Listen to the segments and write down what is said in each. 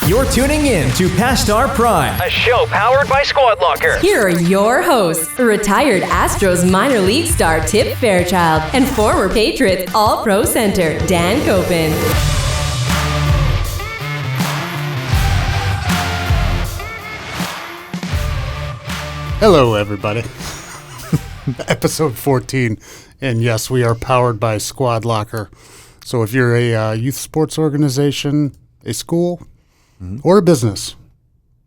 You're tuning in to Past Our Prime, A show powered by Squad Locker. Here are your hosts, retired Astros minor league star Tip Fairchild and former Patriots All-Pro center Dan Copen. Hello, everybody. Episode 14. And yes, we are powered by Squad Locker. So if you're a youth sports organization, a school, or a business,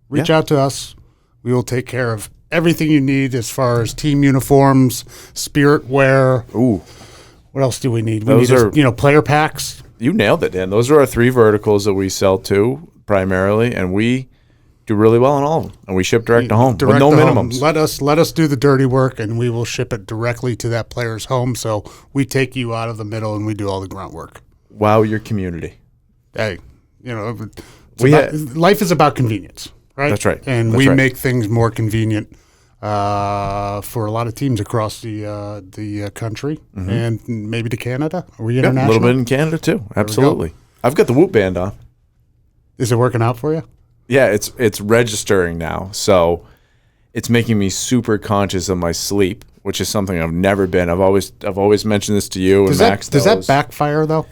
reach out to us. We will take care of everything you need as far as team uniforms, spirit wear. Ooh. What else do we need? Those are player packs. You nailed it, Dan. Those are our three verticals that we sell to primarily, and we do really well on all of them. And we ship direct to home with no minimums. Let us do the dirty work, and we will ship it directly to that player's home. So we take you out of the middle, and we do all the grunt work. Wow, your community. Hey, life is about convenience, right? That's right. And we make things more convenient for a lot of teams across the country and maybe to Canada. Are we international? A little bit in Canada too. Absolutely. I've got the Whoop band on. Is it working out for you? Yeah, it's registering now, so it's making me super conscious of my sleep, which is something I've never been. I've always mentioned this to you and Max. Does that backfire though?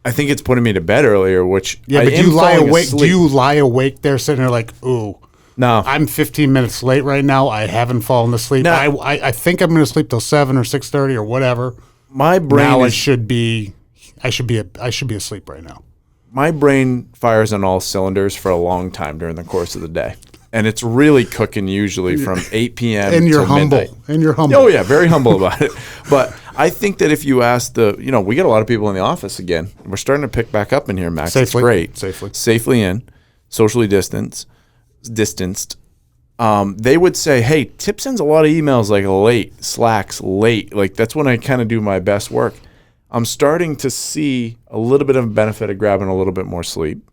I think it's putting me to bed earlier, which but do you lie awake? Do you lie awake there, sitting there like, ooh, no, I'm 15 minutes late right now. I haven't fallen asleep. No. I think I'm going to sleep till 7 or 6:30 or whatever. My brain now I should be asleep right now. My brain fires on all cylinders for a long time during the course of the day. And it's really cooking usually from 8 p.m. And you're till humble. midnight. And you're humble. Oh, yeah, very humble about it. But I think that if you ask we get a lot of people in the office again. We're starting to pick back up in here, Max. Safely. It's great. Safely in, socially distanced. They would say, hey, Tip sends a lot of emails like late, Slacks late. Like that's when I kind of do my best work. I'm starting to see a little bit of a benefit of grabbing a little bit more sleep.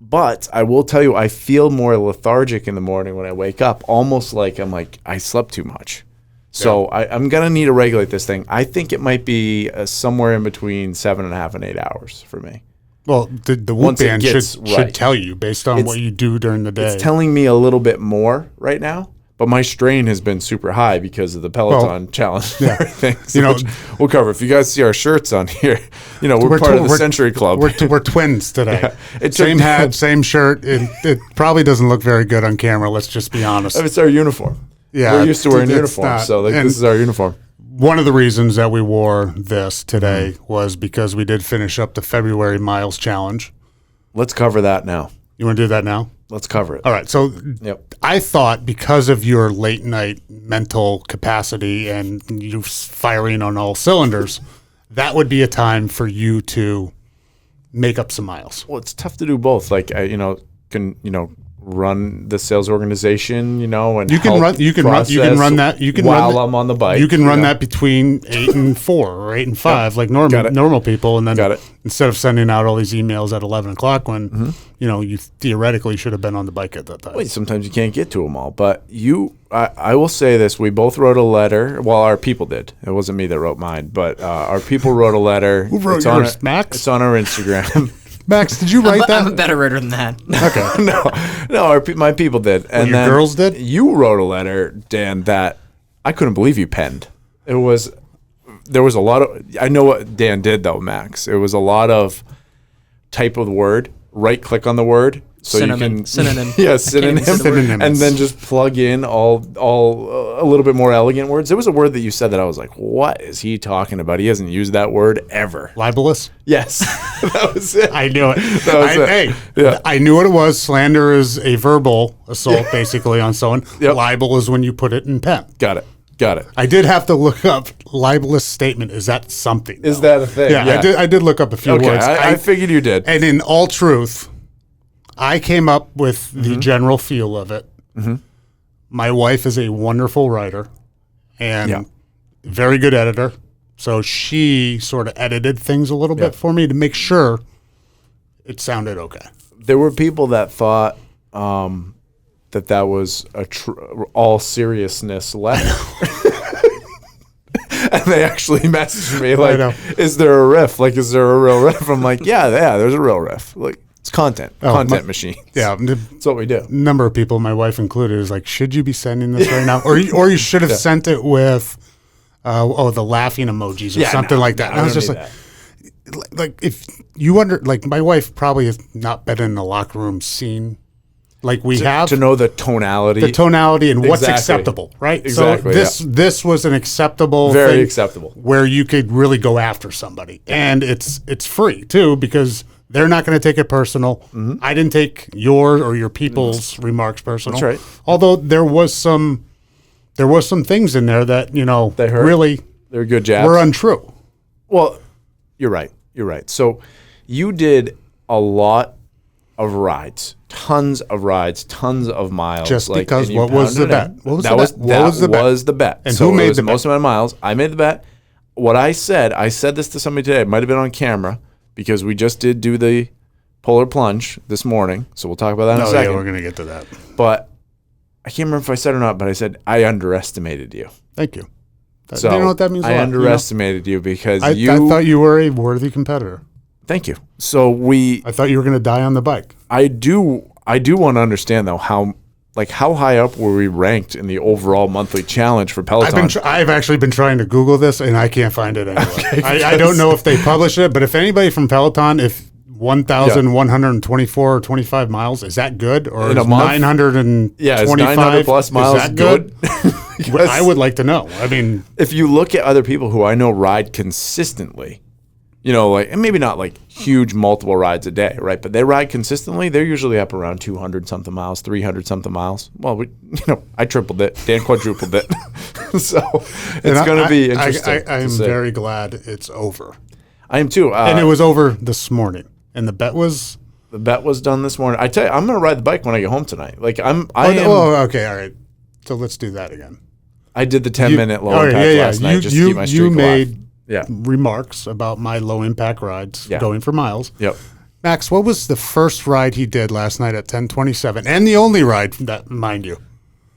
But I will tell you, I feel more lethargic in the morning when I wake up, almost like I slept too much. So I'm going to need to regulate this thing. I think it might be somewhere in between 7.5 and 8 hours for me. Well, the Whoop band should tell you based on what you do during the day. It's telling me a little bit more right now. But my strain has been super high because of the Peloton challenge and everything. So we'll cover. If you guys see our shirts on here, we're part of the Century Club. We're twins today. Yeah. Same hat, same shirt. It probably doesn't look very good on camera. Let's just be honest. It's our uniform. Yeah, we're used to wearing uniforms, so this is our uniform. One of the reasons that we wore this today was because we did finish up the February Miles Challenge. Let's cover that now. You want to do that now? Let's cover it. All right. So I thought because of your late night mental capacity and you firing on all cylinders, that would be a time for you to make up some miles. Well, it's tough to do both. Like, can run the sales organization, and you can run that while I'm on the bike. You can run that between 8 and 4 or 8 and 5, like normal people, and then instead of sending out all these emails at 11 o'clock when you theoretically should have been on the bike at that time. Wait, sometimes you can't get to them all, but I will say this: we both wrote a letter. Well, our people did. It wasn't me that wrote mine, but our people wrote a letter. Who wrote yours, Max? It's on our Instagram. Max, did you write that? I'm a better writer than that. Okay. No, my people did. And your girls did? You wrote a letter, Dan, that I couldn't believe you penned. There was a lot of, I know what Dan did though, Max. It was a lot of type of the word, right click on the word. So synonym. Yeah, synonym. And then just plug in all a little bit more elegant words. There was a word that you said that I was like, what is he talking about? He hasn't used that word ever. Libelous? Yes. That was it. I knew it. I knew what it was. Slander is a verbal assault basically on someone. Yep. Libel is when you put it in pen. Got it. I did have to look up libelous statement. Is that something? Is that a thing? Yeah. I did look up a few words. I figured you did. And in all truth, I came up with the general feel of it. Mm-hmm. My wife is a wonderful writer and very good editor. So she sort of edited things a little bit for me to make sure it sounded okay. There were people that thought that was a all seriousness letter. And they actually messaged me like, is there a riff? Like, is there a real riff? I'm like, yeah, there's a real riff. Like, It's content machine. Yeah, That's what we do. Number of people, my wife included, is like, should you be sending this right now, or you should have sent it with, the laughing emojis or something like that. And I was just like, if you wonder, like, my wife probably has not been in the locker room scene like we have to know the tonality and what's acceptable, right? Exactly. So this was an acceptable, very acceptable, where you could really go after somebody, and it's free too because they're not going to take it personal. Mm-hmm. I didn't take your or your people's remarks personal. That's right. Although there was some things in there that they hurt. Really they're good jabs. Were untrue. Well, you're right. So you did a lot of rides, tons of miles. Just because what was the bet? That was the bet. And so who made the most amount of miles? I made the bet. What I said this to somebody today. It might have been on camera because we just did do the polar plunge this morning. So we'll talk about that in a second. Yeah, we're going to get to that. But I can't remember if I said or not, but I said I underestimated you. Thank you. So do you know what that means? I underestimated you because I thought you were a worthy competitor. Thank you. So I thought you were going to die on the bike. I do want to understand though how high up were we ranked in the overall monthly challenge for Peloton? I've actually been trying to Google this and I can't find it anywhere. Okay, I don't know if they publish it, but if anybody from Peloton, if 1,124 or 25 miles, is that good? Or is 925? Is 900 plus miles is that good? I would like to know. I mean, if you look at other people who I know ride consistently, and maybe not like huge multiple rides a day, right? But they ride consistently. They're usually up around 200 something miles, 300 something miles. Well, I tripled it. Dan quadrupled it. So it's going to be interesting. I am very glad it's over. I am too. And it was over this morning. And the bet was done this morning. I tell you, I'm going to ride the bike when I get home tonight. Like okay, all right. So let's do that again. I did the 10-minute low impact last night just to keep my streak alive. Remarks about my low impact rides going for miles. Yep. Max, what was the first ride he did last night at 10:27, and the only ride that, mind you?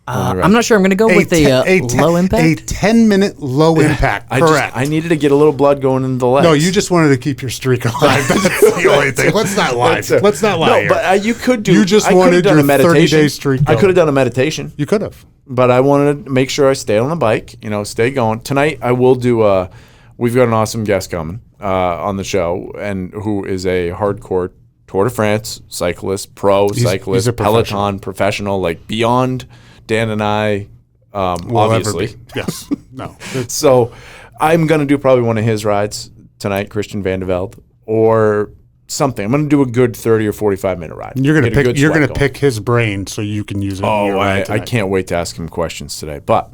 I'm not sure. I'm going to go with the low impact. A 10-minute low impact. Correct. I needed to get a little blood going into the legs. No, you just wanted to keep your streak alive. That's the only thing. Let's not lie. Let's not lie. No, but you could do. You just wanted your 30-day streak going. I could have done a meditation. You could have. But I wanted to make sure I stayed on the bike. Stay going. Tonight I will do. We've got an awesome guest coming on the show, and who is a hardcore Tour de France cyclist, cyclist, he's a Peloton professional, like beyond Dan and I, obviously. Yes. No. So I'm going to do probably one of his rides tonight, Christian Vande Velde, or something. I'm going to do a good 30 or 45-minute ride. You're going to pick his brain so you can use it. I can't wait to ask him questions today. But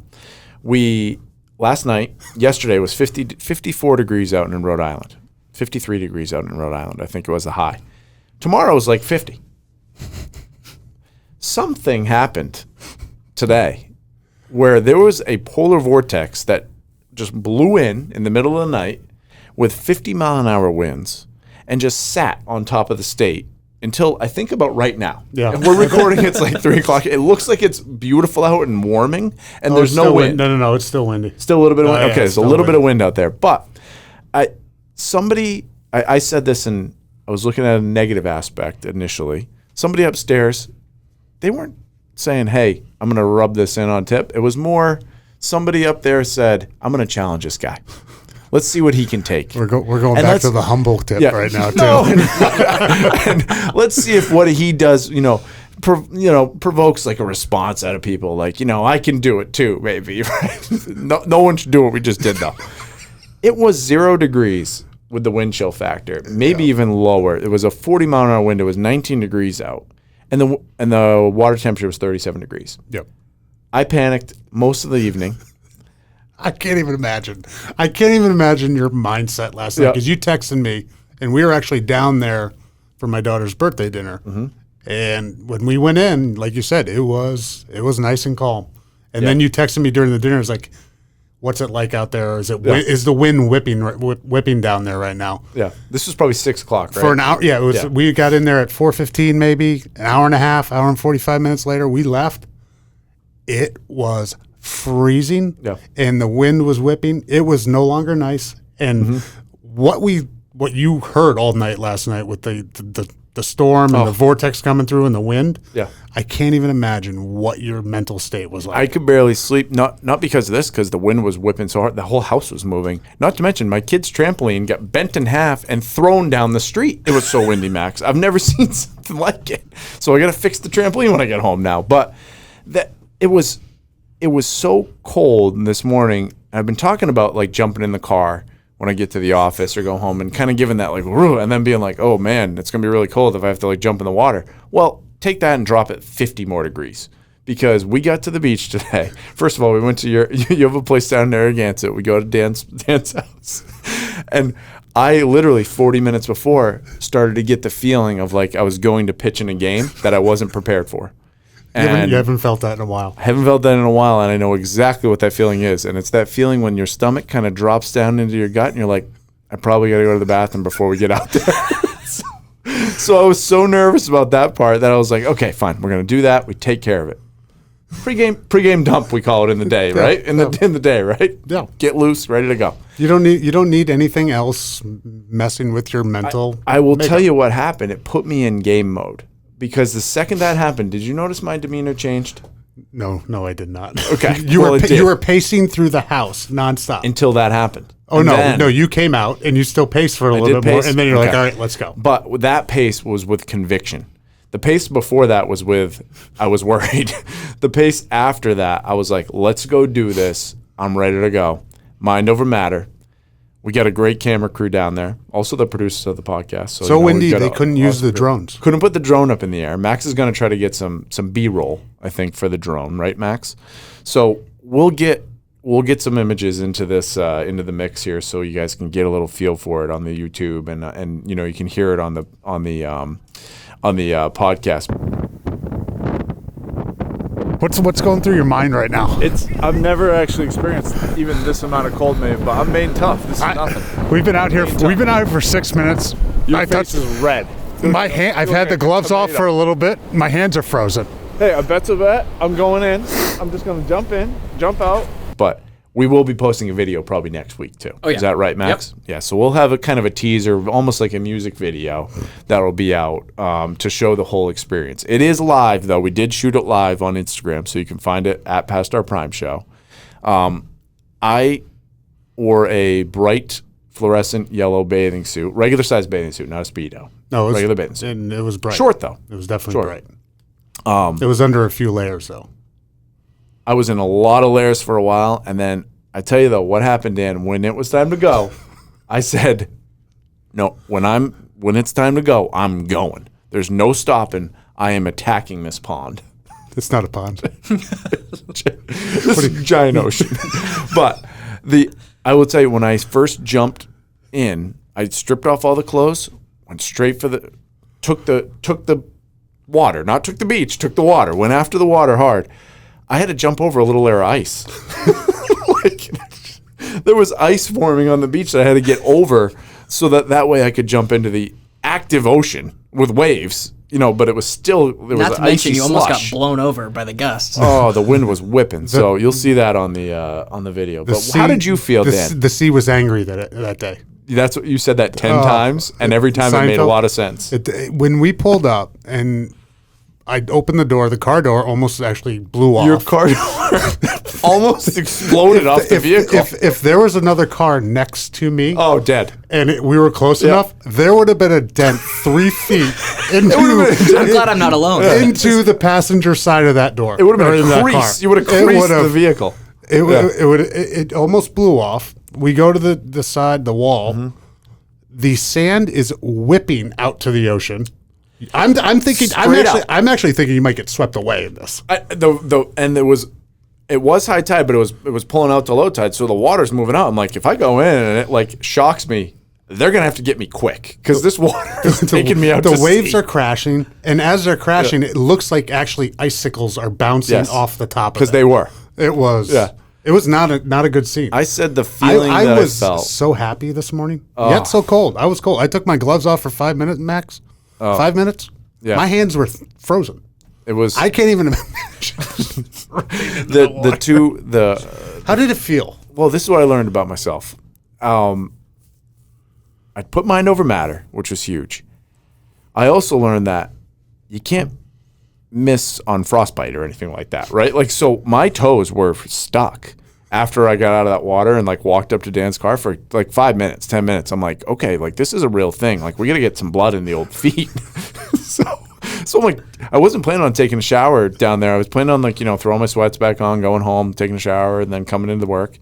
yesterday was 54 degrees out in Rhode Island, 53 degrees out in Rhode Island. I think it was the high. Tomorrow is like 50. Something happened today where there was a polar vortex that just blew in the middle of the night with 50-mile-an-hour winds and just sat on top of the state until I think about right now. Yeah. And we're recording, it's like 3 o'clock. It looks like it's beautiful out and warming, and there's no wind. No, it's still windy. Still a little bit of wind? Okay, there's a little bit of wind out there. But I said this, and I was looking at a negative aspect initially. Somebody upstairs, they weren't saying, hey, I'm going to rub this in on tip. It was more somebody up there said, I'm going to challenge this guy. Let's see what he can take. We're going back to the humble tip right now, too. No, and let's see if what he does, provokes like a response out of people. Like, I can do it too, maybe. Right? No one should do what we just did, though. It was 0 degrees with the wind chill factor, maybe even lower. It was a 40-mile-an-hour wind. It was 19 degrees out, and the water temperature was 37 degrees. Yep. I panicked most of the evening. I can't even imagine your mindset last night, because you texted me, and we were actually down there for my daughter's birthday dinner. Mm-hmm. And when we went in, like you said, it was nice and calm. And then you texted me during the dinner. It's like, what's it like out there? Is the wind whipping down there right now? Yeah, this was probably 6 o'clock, right? For an hour. Yeah, it was. Yeah. We got in there at 4:15, maybe an hour and a half, hour and 45 minutes later. We left. It was freezing, and the wind was whipping. It was no longer nice. And what we what you heard all night last night with the storm and the vortex coming through and the wind. Yeah. I can't even imagine what your mental state was like. I could barely sleep, not because of this, because the wind was whipping so hard. The whole house was moving. Not to mention, my kid's trampoline got bent in half and thrown down the street. It was so windy, Max. I've never seen something like it. So I got to fix the trampoline when I get home now. But it was so cold this morning. I've been talking about like jumping in the car when I get to the office or go home and kind of giving that like, and then being like, oh man, it's going to be really cold if I have to like jump in the water. Well, take that and drop it 50 more degrees because we got to the beach today. First of all, we went to you have a place down in Narragansett. We go to Dan's house. And I literally 40 minutes before started to get the feeling of like I was going to pitch in a game that I wasn't prepared for. You haven't felt that in a while. I haven't felt that in a while, and I know exactly what that feeling is. And it's that feeling when your stomach kind of drops down into your gut, and you're like, I probably got to go to the bathroom before we get out there. So I was so nervous about that part that I was like, okay, fine, we're going to do that. We take care of it. Pre-game dump, we call it in the day, right? In the day, right? Yeah. Get loose, ready to go. You don't need anything else messing with your mental. I will tell you what happened. It put me in game mode. Because the second that happened, did you notice my demeanor changed? No, I did not. Okay. You were pacing through the house nonstop. Until that happened. Oh, no, you came out and you still paced for a little bit more, and then you're like, all right, let's go. But that pace was with conviction. The pace before that was I was worried. The pace after that, I was like, let's go do this. I'm ready to go. Mind over matter. We got a great camera crew down there. Also the producers of the podcast. So windy, they couldn't use the drones. Couldn't put the drone up in the air. Max is going to try to get some B-roll, I think, for the drone, right, Max? So we'll get some images into this into the mix here, so you guys can get a little feel for it on the YouTube, and you can hear it on the podcast. What's going through your mind right now? I've never actually experienced even this amount of cold, maybe, but I'm being tough. This is nothing. We've been out here for 6 minutes. Your face is red. My hand. I've had the gloves off for a little bit. My hands are frozen. Hey, a bet's a bet. I'm going in. I'm just going to jump in, jump out. But we will be posting a video probably next week too. Oh, yeah. Is that right, Max? Yep. Yeah. So we'll have a kind of a teaser, almost like a music video, that'll be out to show the whole experience. It is live though. We did shoot it live on Instagram, so you can find it at Past Our Prime Show. I wore a bright fluorescent yellow bathing suit, regular size bathing suit, not a Speedo. No, it was regular bathing suit. And it was bright. Short though. It was definitely Short. bright. It was under a few layers though. I was in a lot of layers for a while, and then I tell you though, what happened, Dan, when it was time to go, I said, no, when it's time to go, I'm going. There's no stopping. I am attacking this pond. It's not a pond. This is a giant ocean. But I will tell you, when I first jumped in, I stripped off all the clothes, went straight for took the water, not took the beach, took the water, went after the water hard. I had to jump over a little layer of ice. There was ice forming on the beach that I had to get over so that way I could jump into the active ocean with waves, but it was still, there was Not to mention you slush. almost got blown over by the gusts. Oh, the wind was whipping. So you'll see that on the video. But how did you feel, Dan? The sea was angry that day. That's what you said that 10 times, and every time it made a lot of sense. When we pulled up and I opened the door, the car door almost actually blew off. Your car door almost exploded off the vehicle. If there was another car next to me, dead, and we were close enough, there would have been a dent 3 feet into. I'm glad I'm not alone. Into the passenger side of that door. It would have been a crease. You would have creased the vehicle. It almost blew off. We go to the side, the wall. Mm-hmm. The sand is whipping out to the ocean. I'm actually thinking you might get swept away in this. It was high tide, but it was pulling out to low tide, so the water's moving out. I'm like, if I go in and it like shocks me, they're gonna have to get me quick because this water is taking me out. The waves are crashing, and as they're crashing, it looks like actually icicles are bouncing off the top of it. Because they were. It was. Yeah. It was not a good scene. I said the feeling I was felt. So happy this morning. Yet so cold. I was cold. I took my gloves off for 5 minutes max. 5 minutes. Yeah. My hands were frozen. It was. I can't even imagine. How did it feel? Well, this is what I learned about myself. I put mind over matter, which was huge. I also learned that you can't miss on frostbite or anything like that, right? Like, so my toes were stuck after I got out of that water and like walked up to Dan's car for like 5 minutes, 10 minutes. I'm like, okay, like this is a real thing. Like we got to get some blood in the old feet. So I'm like, I wasn't planning on taking a shower down there. I was planning on like, throwing my sweats back on, going home, taking a shower, and then coming into work.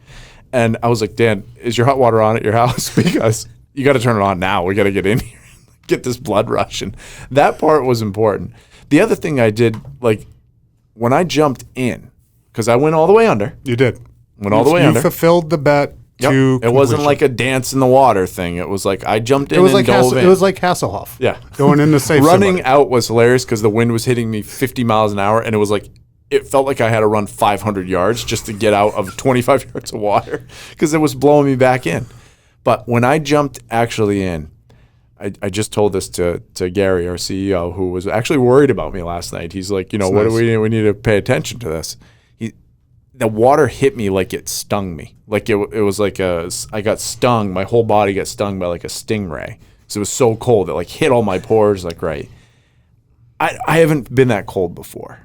And I was like, Dan, is your hot water on at your house? Because you got to turn it on now. We got to get in here, get this blood rushing. That part was important. The other thing I did, like when I jumped in, because I went all the way under. You did. Went all the way under. You fulfilled the bet. Yep. It wasn't like a dance in the water thing. It was like I jumped in and dove in. It was like Hasselhoff. Yeah. Going in to save Running somebody. out was hilarious because the wind was hitting me 50 miles an hour, and it was like it felt like I had to run 500 yards just to get out of 25 yards of water because it was blowing me back in. But when I jumped actually in, I just told this to Gary, our CEO, who was actually worried about me last night. He's like, what do we need to pay attention to this. The water hit me like it stung me. Like it was like I got stung. My whole body got stung by like a stingray. So it was so cold. It like hit all my pores. Like, right. I haven't been that cold before.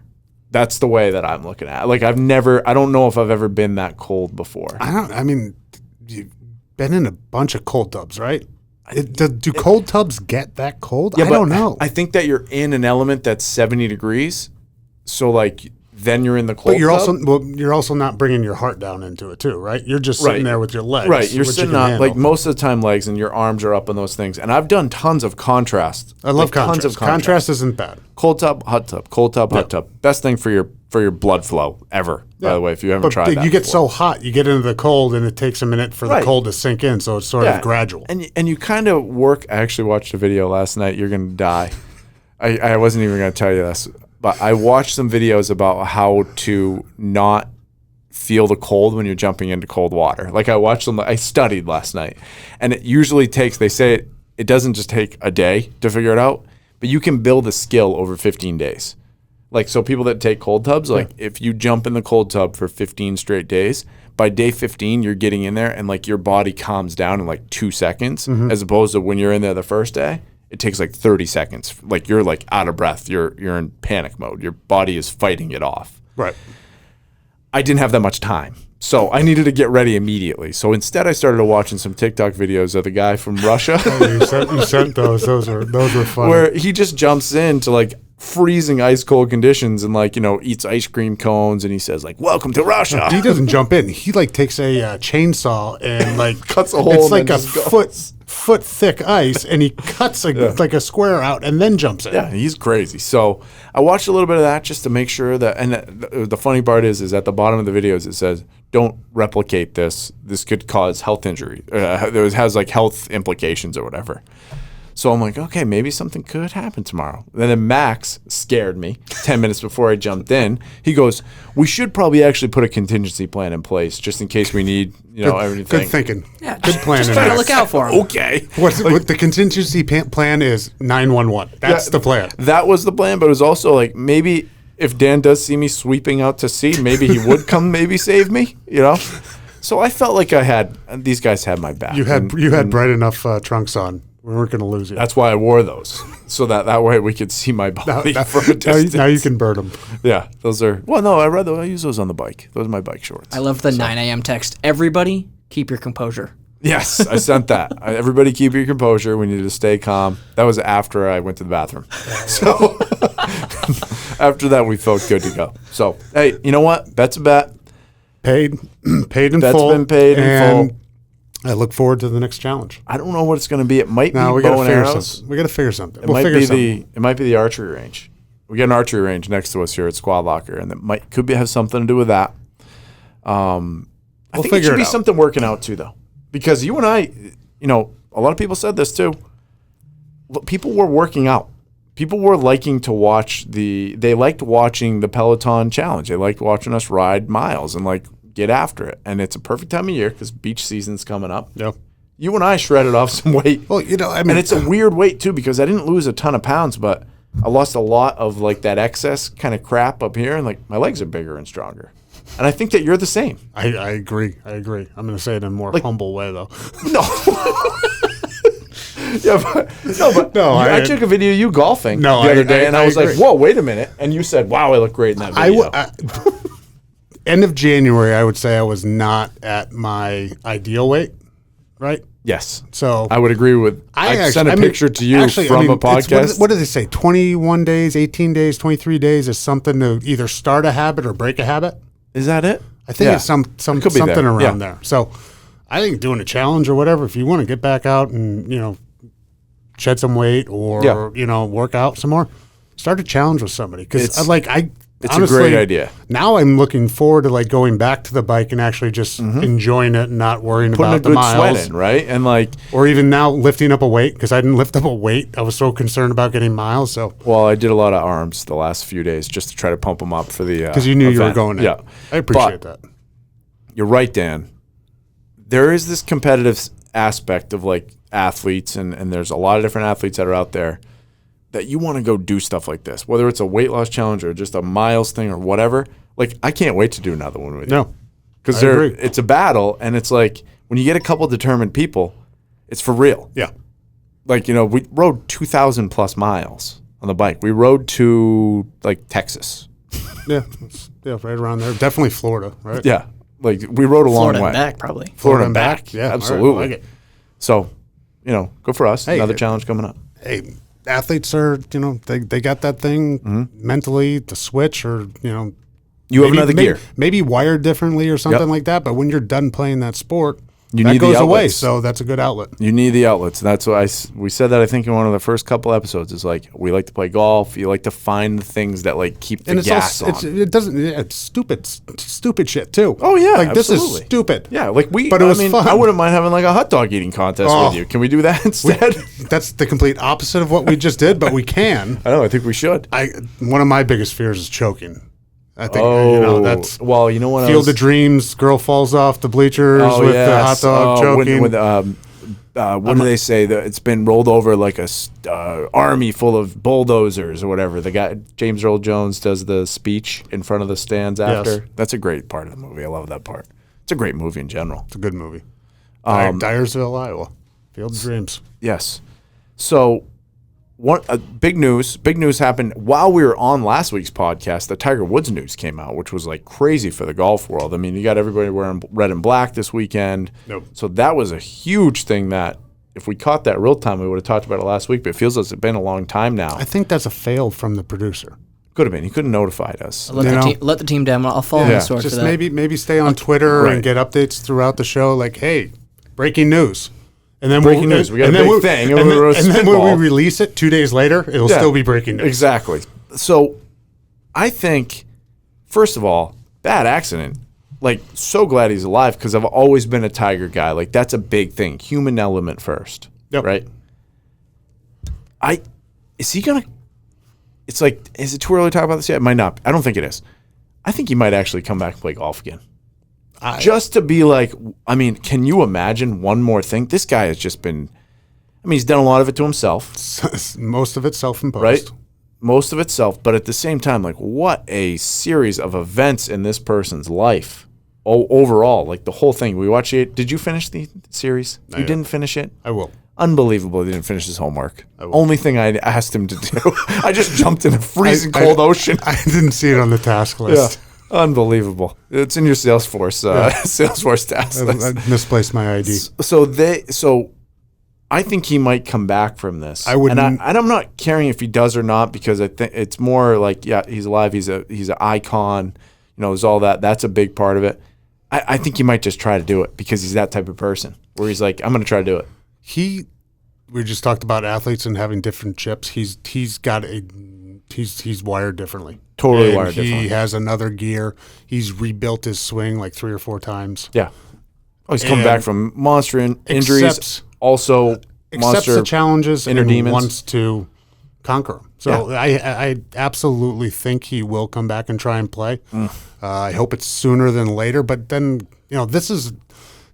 That's the way that I'm looking at it. Like I don't know if I've ever been that cold before. You've been in a bunch of cold tubs, right? Do cold tubs get that cold? Yeah, I don't know. I think that you're in an element that's 70 degrees. So like then you're in the cold tub. You're also not bringing your heart down into it too, right? You're just sitting there with your legs. Right. You're sitting on like most of the time legs and your arms are up on those things. And I've done tons of contrast. I love contrast. Tons of contrast isn't bad. Cold tub, hot tub, cold tub, hot tub. Best thing for your blood flow ever, by the way, if you haven't tried that. You get so hot, you get into the cold and it takes a minute for the cold to sink in, so it's sort of gradual. And you kind of work. I actually watched a video last night. You're going to die. I wasn't even going to tell you this. But I watched some videos about how to not feel the cold when you're jumping into cold water. Like I watched them. I studied last night. And it usually takes, they say it doesn't just take a day to figure it out, but you can build a skill over 15 days. Like, so people that take cold tubs, like if you jump in the cold tub for 15 straight days, by day 15, you're getting in there and like your body calms down in like 2 seconds, as opposed to when you're in there the first day. It takes like 30 seconds. Like you're like out of breath. You're in panic mode. Your body is fighting it off. Right. I didn't have that much time. So I needed to get ready immediately. So instead I started watching some TikTok videos of the guy from Russia. You sent those. Those were fun. Where he just jumps into like freezing ice cold conditions and like, eats ice cream cones and he says like, "Welcome to Russia." He doesn't jump in. He like takes a chainsaw and like cuts a hole. It's like a foot thick ice, and he cuts like a square out and then jumps in. Yeah, he's crazy. So I watched a little bit of that just to make sure that. And the funny part is at the bottom of the videos it says, "Don't replicate this. This could cause health injury. It has like health implications or whatever." So I'm like, okay, maybe something could happen tomorrow. And then Max scared me 10 minutes before I jumped in. He goes, "We should probably actually put a contingency plan in place just in case we need, everything." Good thinking. Yeah, good plan. Just try to look out for him. Okay. What the contingency plan is 911. That's the plan. That was the plan, but it was also like maybe if Dan does see me sweeping out to sea, maybe he would come maybe save me, So I felt like these guys had my back. You had bright enough trunks on. We weren't going to lose you. That's why I wore those, so that way we could see my body from a distance. Now you can burn them. Yeah, those are. Well, no, I use those on the bike. Those are my bike shorts. I love the 9 a.m. text. Everybody, keep your composure. Yes, I sent that. Everybody keep your composure. We need to stay calm. That was after I went to the bathroom. So after that, we felt good to go. So, hey, you know what? Bet's a bet. Paid in full. Bet's been paid in full. I look forward to the next challenge. I don't know what it's going to be. It might be we bow and arrows. We got to figure something. It might be the archery range. We got an archery range next to us here at Squad Locker, and that could have something to do with that. I think it should be something working out too, though, because you and I, a lot of people said this too. People were working out. People were liking to watch they liked watching the Peloton challenge. They liked watching us ride miles and like get after it. And it's a perfect time of year because beach season's coming up. Yep. You and I shredded off some weight. Well, and it's a weird weight too because I didn't lose a ton of pounds, but I lost a lot of like that excess kind of crap up here, and like my legs are bigger and stronger. And I think that you're the same. I agree. I'm going to say it in a more humble way though. No. I took a video of you golfing the other day, and I was like, "Whoa, wait a minute!" And you said, "Wow, I look great in that video." End of January, I would say I was not at my ideal weight, right? Yes. So I would agree with. I sent a picture to you from a podcast. What do they say? 21 days, 18 days, 23 days is something to either start a habit or break a habit. Is that it? I think it's something around there. So I think doing a challenge or whatever, if you want to get back out and, shed some weight or, work out some more, start a challenge with somebody. Because it's honestly, a great idea. Now I'm looking forward to going back to the bike and actually just enjoying it and not worrying about the miles. Putting a good sweat in, right? And or even now lifting up a weight because I didn't lift up a weight. I was so concerned about getting miles. So I did a lot of arms the last few days just to try to pump them up for the because you knew event. You were going in. Yeah, I appreciate that. You're right, Dan. There is this competitive aspect of athletes, and there's a lot of different athletes that are out there that you want to go do stuff like this, whether it's a weight loss challenge or just a miles thing or whatever. I can't wait to do another one with you. No, because it's a battle, and it's when you get a couple determined people, it's for real. Yeah, we rode 2,000 plus miles on the bike. We rode to Texas. Yeah, right around there. Definitely Florida, right? Yeah, we rode a long way. Florida and back, probably. Florida and back. Yeah, absolutely. Right, So, good for us. Another challenge coming up. Hey, athletes are, they got that thing mentally to switch or, you have another gear. Maybe wired differently or something like that. But when you're done playing that sport, that need goes the away. So that's a good outlet. You need the outlets. That's why we said that, I think, in one of the first couple episodes. Is we like to play golf. You like to find the things that keep the gas on. It's stupid shit too. Oh yeah, this is stupid. Yeah, but it was fun. I wouldn't mind having a hot dog eating contest with you. Can we do that instead? That's the complete opposite of what we just did, but we can. I know. I think we should. One of my biggest fears is choking. I think that's you know what? Field of Dreams. Girl falls off the bleachers with the hot dog choking. What do they say? It's been rolled over like a army full of bulldozers or whatever. The guy James Earl Jones does the speech in front of the stands after. Yes. That's a great part of the movie. I love that part. It's a great movie in general. It's a good movie. Dyersville, Iowa. Field of Dreams. Yes. So. Big news happened while we were on last week's podcast. The Tiger Woods news came out, which was crazy for the golf world. I mean, you got everybody wearing red and black this weekend. Nope. So that was a huge thing that if we caught that real time, we would have talked about it last week, but it feels like it's been a long time now. I think that's a fail from the producer. Could have been. He couldn't have notified us. Let the team down. I'll follow the source just for that. Maybe stay on Twitter and get updates throughout the show hey, breaking news. And then breaking news. We got a big thing. And then when we release it 2 days later, it'll still be breaking news. Exactly. So I think, first of all, bad accident. So glad he's alive because I've always been a Tiger guy. That's a big thing. Human element first. Yep. Right? Is he going to – is it too early to talk about this yet? It might not. I don't think it is. I think he might actually come back and play golf again. Just to be can you imagine one more thing? This guy has just been, he's done a lot of it to himself. Most of it self-imposed. Right? Most of it self. But at the same time, what a series of events in this person's life. Overall, the whole thing. We watched it. Did you finish the series? You didn't finish it? I will. Unbelievable he didn't finish his homework. Only thing I asked him to do. I just jumped in a freezing cold ocean. I didn't see it on the task list. Yeah. Unbelievable. It's in your Salesforce Salesforce task list. I misplaced my ID. So I think he might come back from this. I wouldn't. And I'm not caring if he does or not because I think it's more he's alive. He's an icon. There's all that. That's a big part of it. I think he might just try to do it because he's that type of person where he's I'm going to try to do it. We just talked about athletes and having different chips. He's wired differently. Totally wired differently. He has another gear. He's rebuilt his swing 3 or 4 times. Yeah. Oh, he's come back from monster injuries. Accepts the challenges inner and demons. Wants to conquer them. So I absolutely think he will come back and try and play. I hope it's sooner than later. But then,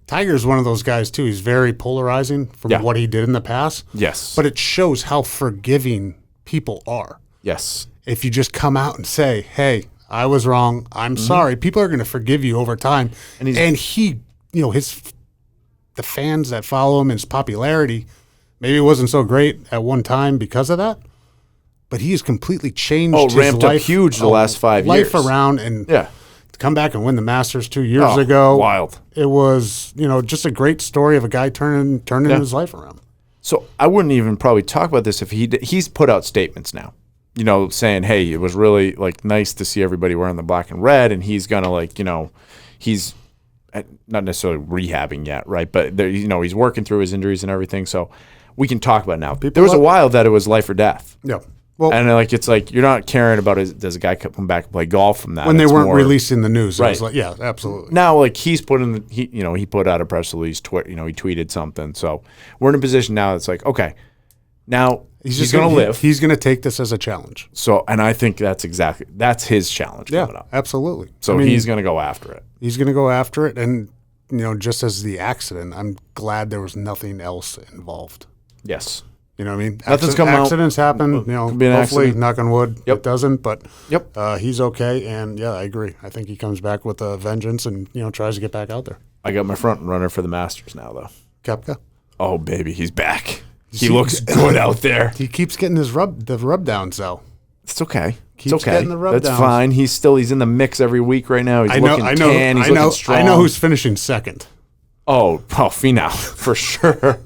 Tiger's one of those guys, too. He's very polarizing from what he did in the past. Yes. But it shows how forgiving people are. Yes. If you just come out and say, hey, I was wrong, I'm sorry, people are going to forgive you over time. And he, the fans that follow him, his popularity, Maybe it wasn't so great at one time because of that, but he has completely changed his ramped life. Up huge the last 5 years. Life around and to come back and win the Masters 2 years ago. Wild. It was, just a great story of a guy turning his life around. So I wouldn't even probably talk about this if he's put out statements now, saying, hey, it was really like nice to see everybody wearing the black and red, and he's gonna he's not necessarily rehabbing yet, right? But he's working through his injuries and everything, so we can talk about it now. There was a while that it was life or death. Yeah. Well, and it's like you're not caring about does a guy come back and play golf from that when they weren't releasing the news, right? It was like, yeah, absolutely. Now, like he's put in, he put out a press release, he tweeted something. So we're in a position now that's like, okay, now he's going to live. He's going to take this as a challenge. So, and I think that's his challenge coming up. Absolutely. So he's going to go after it. He's going to go after it, and just as the accident, I'm glad there was nothing else involved. Yes. You know what I mean? Nothing's come out. Accidents happen. Hopefully, accident. knock on wood, it doesn't. But yep, he's okay. And yeah, I agree. I think he comes back with a vengeance and tries to get back out there. I got my front runner for the Masters now, though. Koepka. Oh baby, he's back. He looks good out there. He keeps getting the rub downs though. It's okay. Keeps it's okay. Getting the rub That's downs. Fine. He's in the mix every week right now. He's looking tan. He's looking strong. I know who's finishing second. Oh, Finau for sure.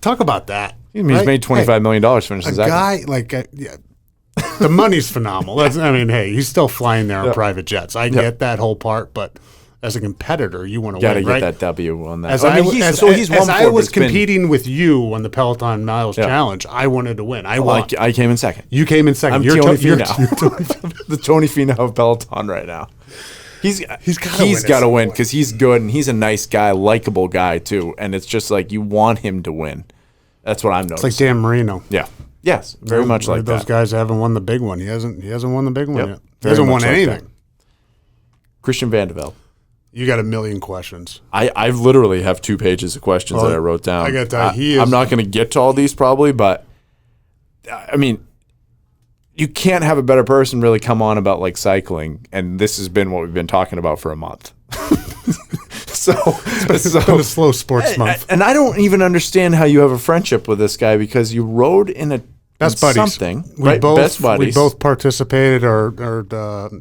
Talk about that. He's made $25 million finishing second. A guy like the money's phenomenal. He's still flying there on private jets. I get that whole part, but as a competitor, you want to win, right? Got to get that W on that. As I was competing with you on the Peloton Miles Challenge, I wanted to win. I came in second. You came in second. I'm Tony Finau. The Tony Finau of Peloton right now. He's got to win because he's good and he's a nice guy, likable guy too. And it's just like you want him to win. That's what I'm noticing. It's like Dan Marino. Yeah. Yes. Very much like those that. guys haven't won the big one. He hasn't won the big one yet. He hasn't won anything. Christian Vande Velde. You got a million questions. I literally have 2 pages of questions that I wrote down. I got that. I'm not going to get to all these probably, but I mean, you can't have a better person really come on about like cycling, and this has been what we've been talking about for a month. It's been a slow sports month. And I don't even understand how you have a friendship with this guy because you rode in Best buddies. Something. Best buddies. We both participated or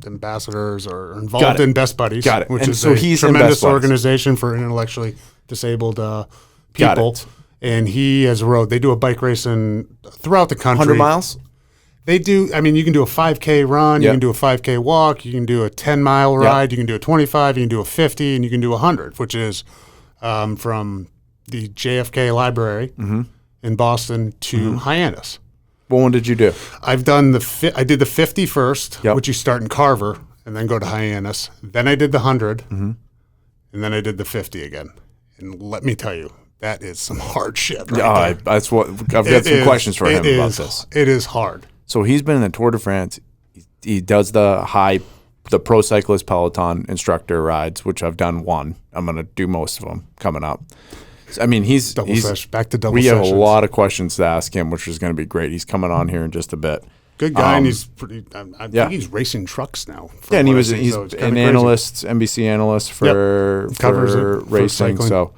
ambassadors or involved in Best Buddies, which is a tremendous organization for intellectually disabled people. And he has rode. They do a bike race throughout the country. 100 miles? They do. I mean, you can do a 5K run, you can do a 5K walk, you can do a 10-mile ride, you can do a 25, you can do a 50, and you can do a 100, which is from the JFK Library in Boston to Hyannis. What one did you do? I've done I did the 50 first, which you start in Carver and then go to Hyannis. Then I did the 100, and then I did the 50 again. And let me tell you, that is some hard shit. That's what I've got some questions for him about this. It is hard. So he's been in the Tour de France. He does the pro cyclist Peloton instructor rides, which I've done one. I'm going to do most of them coming up. I mean, back to double we sessions. have a lot of questions to ask him, which is going to be great. He's coming on here in just a bit. Good guy, and he's pretty. I think he's racing trucks now. Yeah, and he's an analyst, NBC analyst for racing. So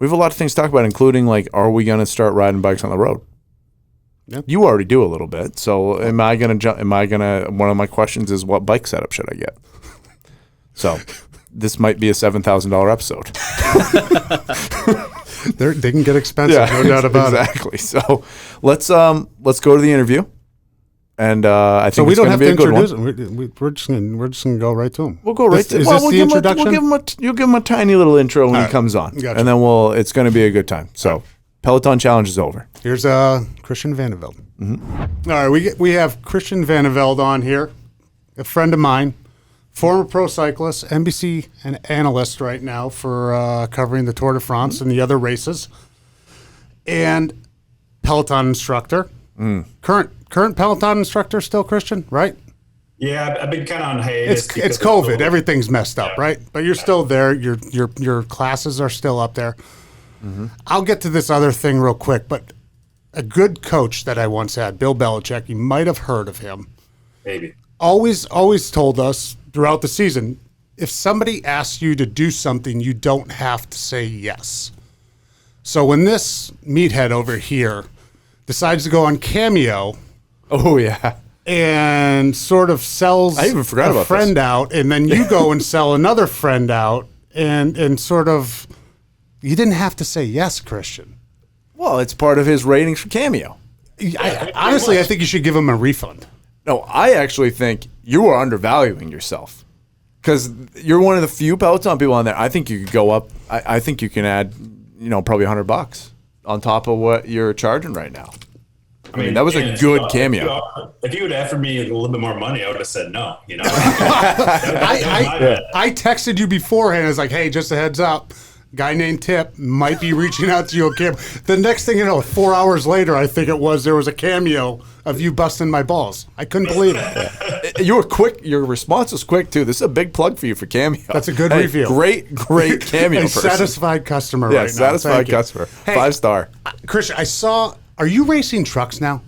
we have a lot of things to talk about, including like, are we going to start riding bikes on the road? Yep. You already do a little bit. So am I going to? One of my questions is, what bike setup should I get? So this might be a $7,000 episode. They can get expensive, no doubt about it. Exactly. So let's go to the interview, and I think we don't have to introduce him. We're just gonna go right to him. We'll go right to him. Is this the introduction? You'll give him a tiny little intro when he comes on, gotcha. and then it's going to be a good time. So Peloton Challenge is over. Here's Christian Vande Velde. All right, we have Christian Vande Velde on here, a friend of mine. Former pro cyclist, NBC analyst right now for covering the Tour de France and the other races, and Peloton instructor. Current Peloton instructor still, Christian, right? Yeah, I've been kind of on hiatus. It's COVID. Everything's messed up, right? But you're still there. Your classes are still up there. I'll get to this other thing real quick, but a good coach that I once had, Bill Belichick, you might have heard of him. Maybe. Always told us throughout the season, if somebody asks you to do something, you don't have to say yes. So when this meathead over here decides to go on Cameo. Oh, yeah. And sort of sells I even forgot about a friend out, and then you go and sell another friend out, and sort of, you didn't have to say yes, Christian. Well, it's part of his ratings for Cameo. Honestly, I think you should give him a refund. No, I actually think you are undervaluing yourself because you're one of the few Peloton people on there. I think you could go up. I think you can add, probably $100 on top of what you're charging right now. I mean, that was a good Cameo. If you had offered me a little bit more money, I would have said no. I texted you beforehand. I was like, hey, just a heads up. Guy named Tip might be reaching out to you. The next thing you know, 4 hours later, I think it was, there was a cameo of you busting my balls. I couldn't believe it. You were quick. Your response was quick, too. This is a big plug for you for Cameo. That's a good review. Great Cameo person. Satisfied customer right now. Satisfied customer. Hey, 5-star. Christian, are you racing trucks now?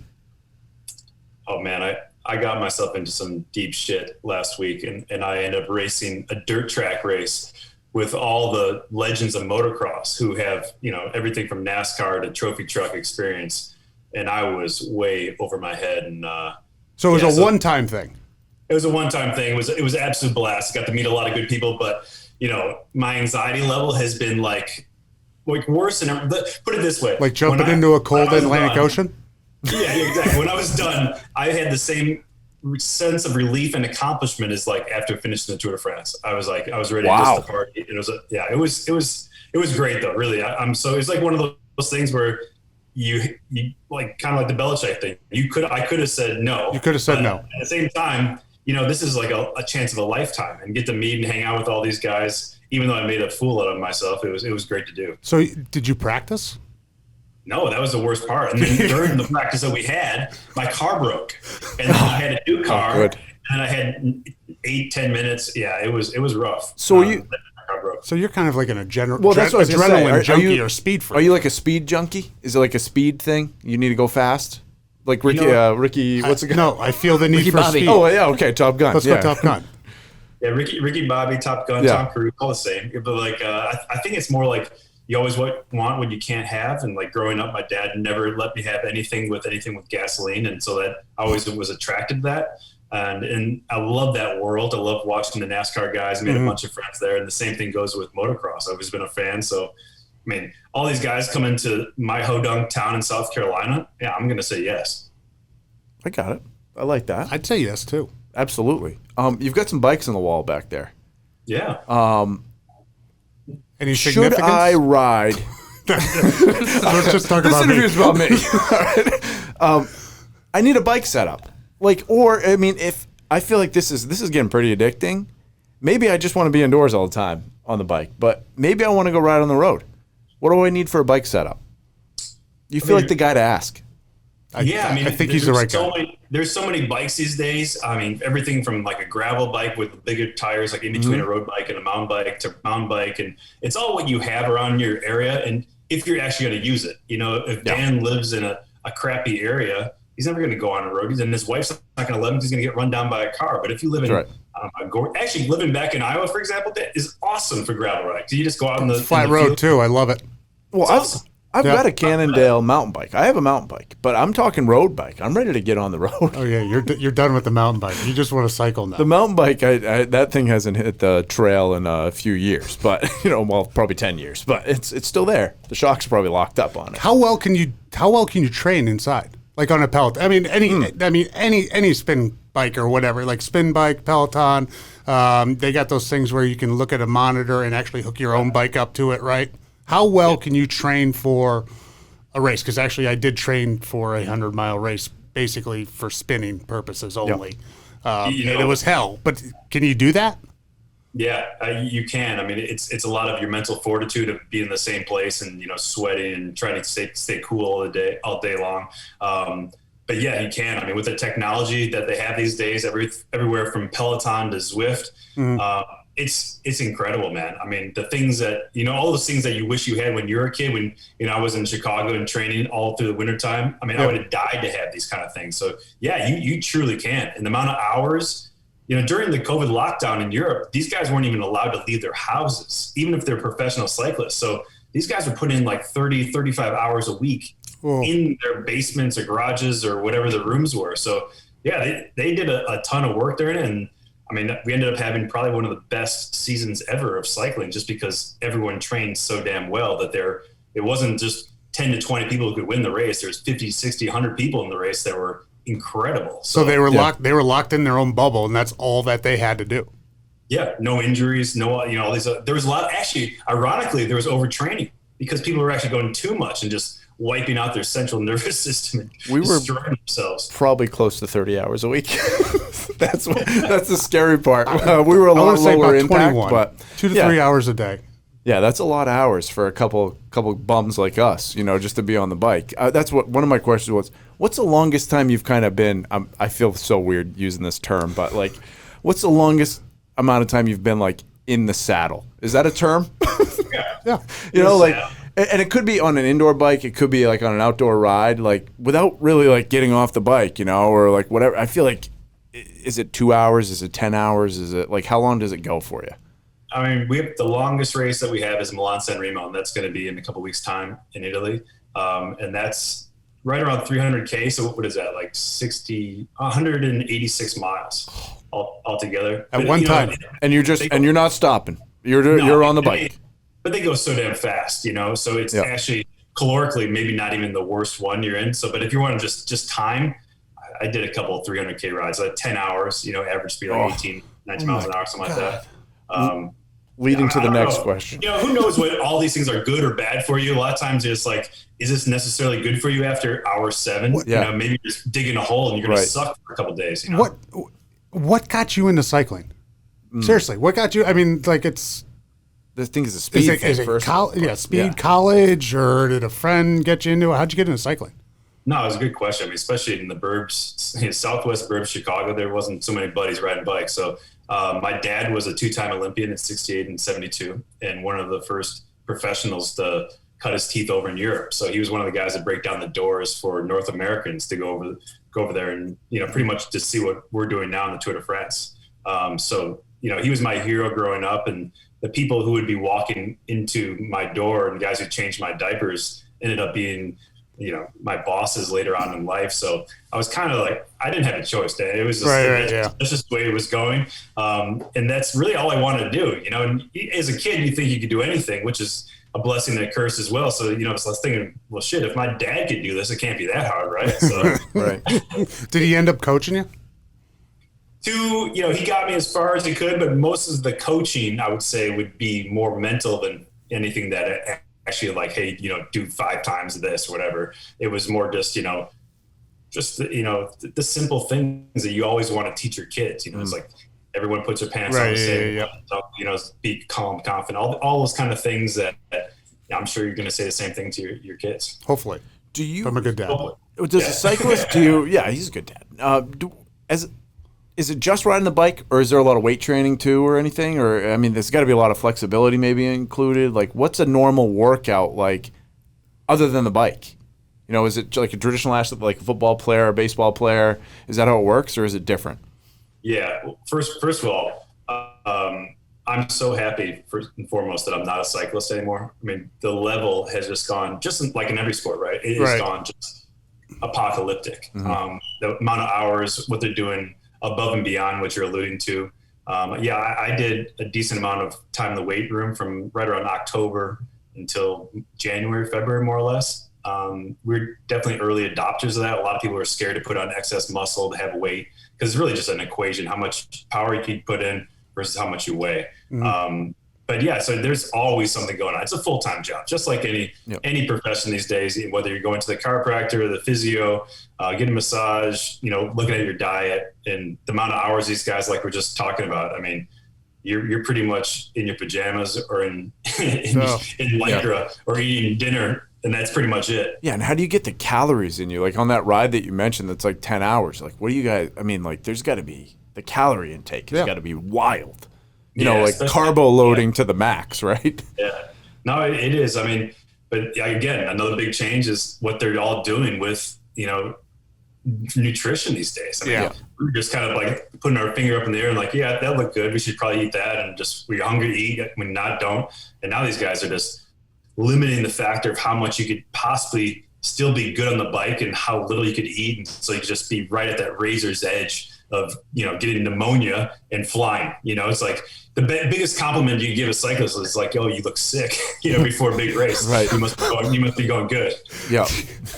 Oh, man, I got myself into some deep shit last week, and I ended up racing a dirt track race with all the legends of motocross who have, everything from NASCAR to trophy truck experience. And I was way over my head. And so it was a one-time thing. It was a one-time thing. It was an absolute blast. I got to meet a lot of good people, but my anxiety level has been like worse than put it this way. Like jumping into a cold Atlantic Ocean? Yeah, exactly. When I was done, I had the same sense of relief and accomplishment as like after finishing the Tour de France. I was ready just to party. It was great though. Really, it's like one of those things where you like kind of like the Belichick thing. I could have said no. You could have said no. At the same time, this is like a chance of a lifetime, and get to meet and hang out with all these guys. Even though I made a fool out of myself, it was great to do. So did you practice? No, that was the worst part. And then during the practice that we had, my car broke, and then I had a new car, and I had 8-10 minutes. Yeah, it was rough. So So you're kind of like that's what adrenaline junkie or speed freak. Are you like a speed junkie? Is it like a speed thing? You need to go fast? Like Ricky, what's the guy? No, I feel the need Ricky for Bobby. speed. Oh, yeah, okay, Top Gun. Let's go Top Gun. Yeah, Ricky Bobby, Top Gun, Tom Cruise, all the same. But like, I think it's more like you always want what you can't have. And like growing up, my dad never let me have anything with gasoline, and so that I always was attracted to that. And I love that world. I love watching the NASCAR guys. Made a bunch of friends there, and the same thing goes with motocross. I've always been a fan. So, I mean, all these guys come into my hodunk town in South Carolina. Yeah, I'm gonna say yes. I got it. I like that. I'd say yes too. Absolutely. You've got some bikes on the wall back there. Yeah. Any Should significance? I ride? Let's just talk about This interview's about me. All right. I need a bike setup. If I feel like this is getting pretty addicting, maybe I just want to be indoors all the time on the bike. But maybe I want to go ride on the road. What do I need for a bike setup? You feel like the guy to ask. I think he's the right guy. There's so many bikes these days. I mean, everything from like a gravel bike with bigger tires, like in between a road bike and a mountain bike, to mountain bike, and it's all what you have around your area. And if you're actually going to use it, if Dan lives in a crappy area, he's never going to go on a road, and his wife's not going to let him. He's going to get run down by a car. But if you live in, actually living back in Iowa, for example, that is awesome for gravel rides. You just go out on the flat road too. I love it. Well, I've got a Cannondale mountain bike. I have a mountain bike, but I'm talking road bike. I'm ready to get on the road. Oh yeah, you're done with the mountain bike. You just want to cycle now. The mountain bike, that thing hasn't hit the trail in a few years, but probably 10 years. But it's still there. The shock's probably locked up on it. How well can you train inside? Like on a Peloton? I mean, any spin bike or whatever, like spin bike, Peloton. They got those things where you can look at a monitor and actually hook your own bike up to it, right? How well can you train for a race? Because actually, I did train for a 100-mile race, basically for spinning purposes only. And it was hell. But can you do that? Yeah, you can. I mean, it's a lot of your mental fortitude of being in the same place and sweating and trying to stay cool all day long. But yeah, you can. I mean, with the technology that they have these days, everywhere from Peloton to Zwift. It's incredible, man. I mean, the things that, all those things that you wish you had when you were a kid, when, I was in Chicago and training all through the wintertime. I mean, I would have died to have these kind of things. So yeah, you truly can. And the amount of hours, during the COVID lockdown in Europe, these guys weren't even allowed to leave their houses, even if they're professional cyclists. So these guys were putting in like 30, 35 hours a week in their basements or garages or whatever the rooms were. So yeah, they did a ton of work during it. And I mean, we ended up having probably one of the best seasons ever of cycling, just because everyone trained so damn well that it wasn't just 10 to 20 people who could win the race. There's 50, 60, 100 people in the race that were incredible. So they were locked in their own bubble, and that's all that they had to do. Yeah, no injuries, no, all these. There was a lot. Actually, ironically, there was overtraining because people were actually going too much and just wiping out their central nervous system and destroying themselves. Probably close to 30 hours a week. That's the scary part. We were a lot lower impact, but 2 to 3 hours a day. Yeah, that's a lot of hours for a couple bums like us, just to be on the bike. That's what one of my questions was. What's the longest time you've kind of been? I feel so weird using this term, but like, what's the longest amount of time you've been like in the saddle? Is that a term? Yeah. And it could be on an indoor bike. It could be like on an outdoor ride, like without really like getting off the bike, or like whatever. I feel like, is it 2 hours? Is it 10 hours? Is it like, how long does it go for you? I mean, the longest race that we have is Milan San Remo, and that's going to be in a couple weeks' time in Italy. And that's right around 300K. So what is that? Like 186 miles altogether. At one time. And you're not stopping. You're on the bike. But they go so damn fast, so it's actually calorically maybe not even the worst one you're in. So, but if you want to just time, I did a couple of 300K rides, like 10 hours, average speed like 18, 19 miles an hour, something like that. Leading to the next question. Who knows what all these things are good or bad for you? A lot of times it's like, is this necessarily good for you after hour 7? Maybe you're just digging a hole and you're going to suck for a couple of days. What got you into cycling? Seriously, what got you? I mean, like this thing is a speed thing. Is it college, or did a friend get you into it? How'd you get into cycling? No, it was a good question. I mean, especially in the burbs, Southwest burbs, Chicago, there wasn't so many buddies riding bikes. So my dad was a 2-time Olympian in 68 and 72, and one of the first professionals to cut his teeth over in Europe. So he was one of the guys that break down the doors for North Americans to go over there and, pretty much to see what we're doing now in the Tour de France. So he was my hero growing up, and the people who would be walking into my door and guys who changed my diapers ended up being, my bosses later on in life. So I was kind of like, I didn't have a choice. It was just, that's just the way it was going. And that's really all I wanted to do, and as a kid, you think you could do anything, which is a blessing and a curse as well. So, so I was thinking, well, shit, if my dad could do this, it can't be that hard. Right. So, right. Did he end up coaching you? He got me as far as he could, but most of the coaching, I would say, would be more mental than anything that actually like, hey, do 5 times this or whatever. It was more just, the simple things that you always want to teach your kids. It's like everyone puts their pants on the same, be calm, confident, all those kind of things that I'm sure you're going to say the same thing to your kids. Hopefully. I'm a good dad. Does a cyclist he's a good dad. Is it just riding the bike, or is there a lot of weight training too, or anything? Or, I mean, there's got to be a lot of flexibility maybe included. Like, what's a normal workout like other than the bike? Is it like a traditional athlete, like a football player, a baseball player? Is that how it works, or is it different? Yeah. First of all, I'm so happy, first and foremost, that I'm not a cyclist anymore. I mean, the level has just gone, just like in every sport, right? It has gone just apocalyptic. Mm-hmm. The amount of hours, what they're doing above and beyond what you're alluding to. I did a decent amount of time in the weight room from right around October until January, February, more or less. We're definitely early adopters of that. A lot of people are scared to put on excess muscle to have weight, because it's really just an equation, how much power you can put in versus how much you weigh. Mm-hmm. So there's always something going on. It's a full-time job, just like any profession these days, whether you're going to the chiropractor or the physio, getting a massage, looking at your diet and the amount of hours these guys, like we're just talking about. I mean, you're pretty much in your pajamas or in Lycra or eating dinner, and that's pretty much it. Yeah, and how do you get the calories in you? Like on that ride that you mentioned that's like 10 hours, like what do you guys, I mean, like there's got to be, the calorie intake has got to be wild. Like carbo loading to the max, right? Yeah. No, it is. I mean, but again, another big change is what they're all doing with, nutrition these days. I mean, we're just kind of like putting our finger up in the air and like, yeah, that looked good. We should probably eat that. And just, we're hungry, eat. When not, don't. And now these guys are just limiting the factor of how much you could possibly still be good on the bike and how little you could eat. And so you just be right at that razor's edge of, getting pneumonia and flying. It's like the biggest compliment you can give a cyclist is like, oh, you look sick, before a big race. Right. You must be going good. Yeah.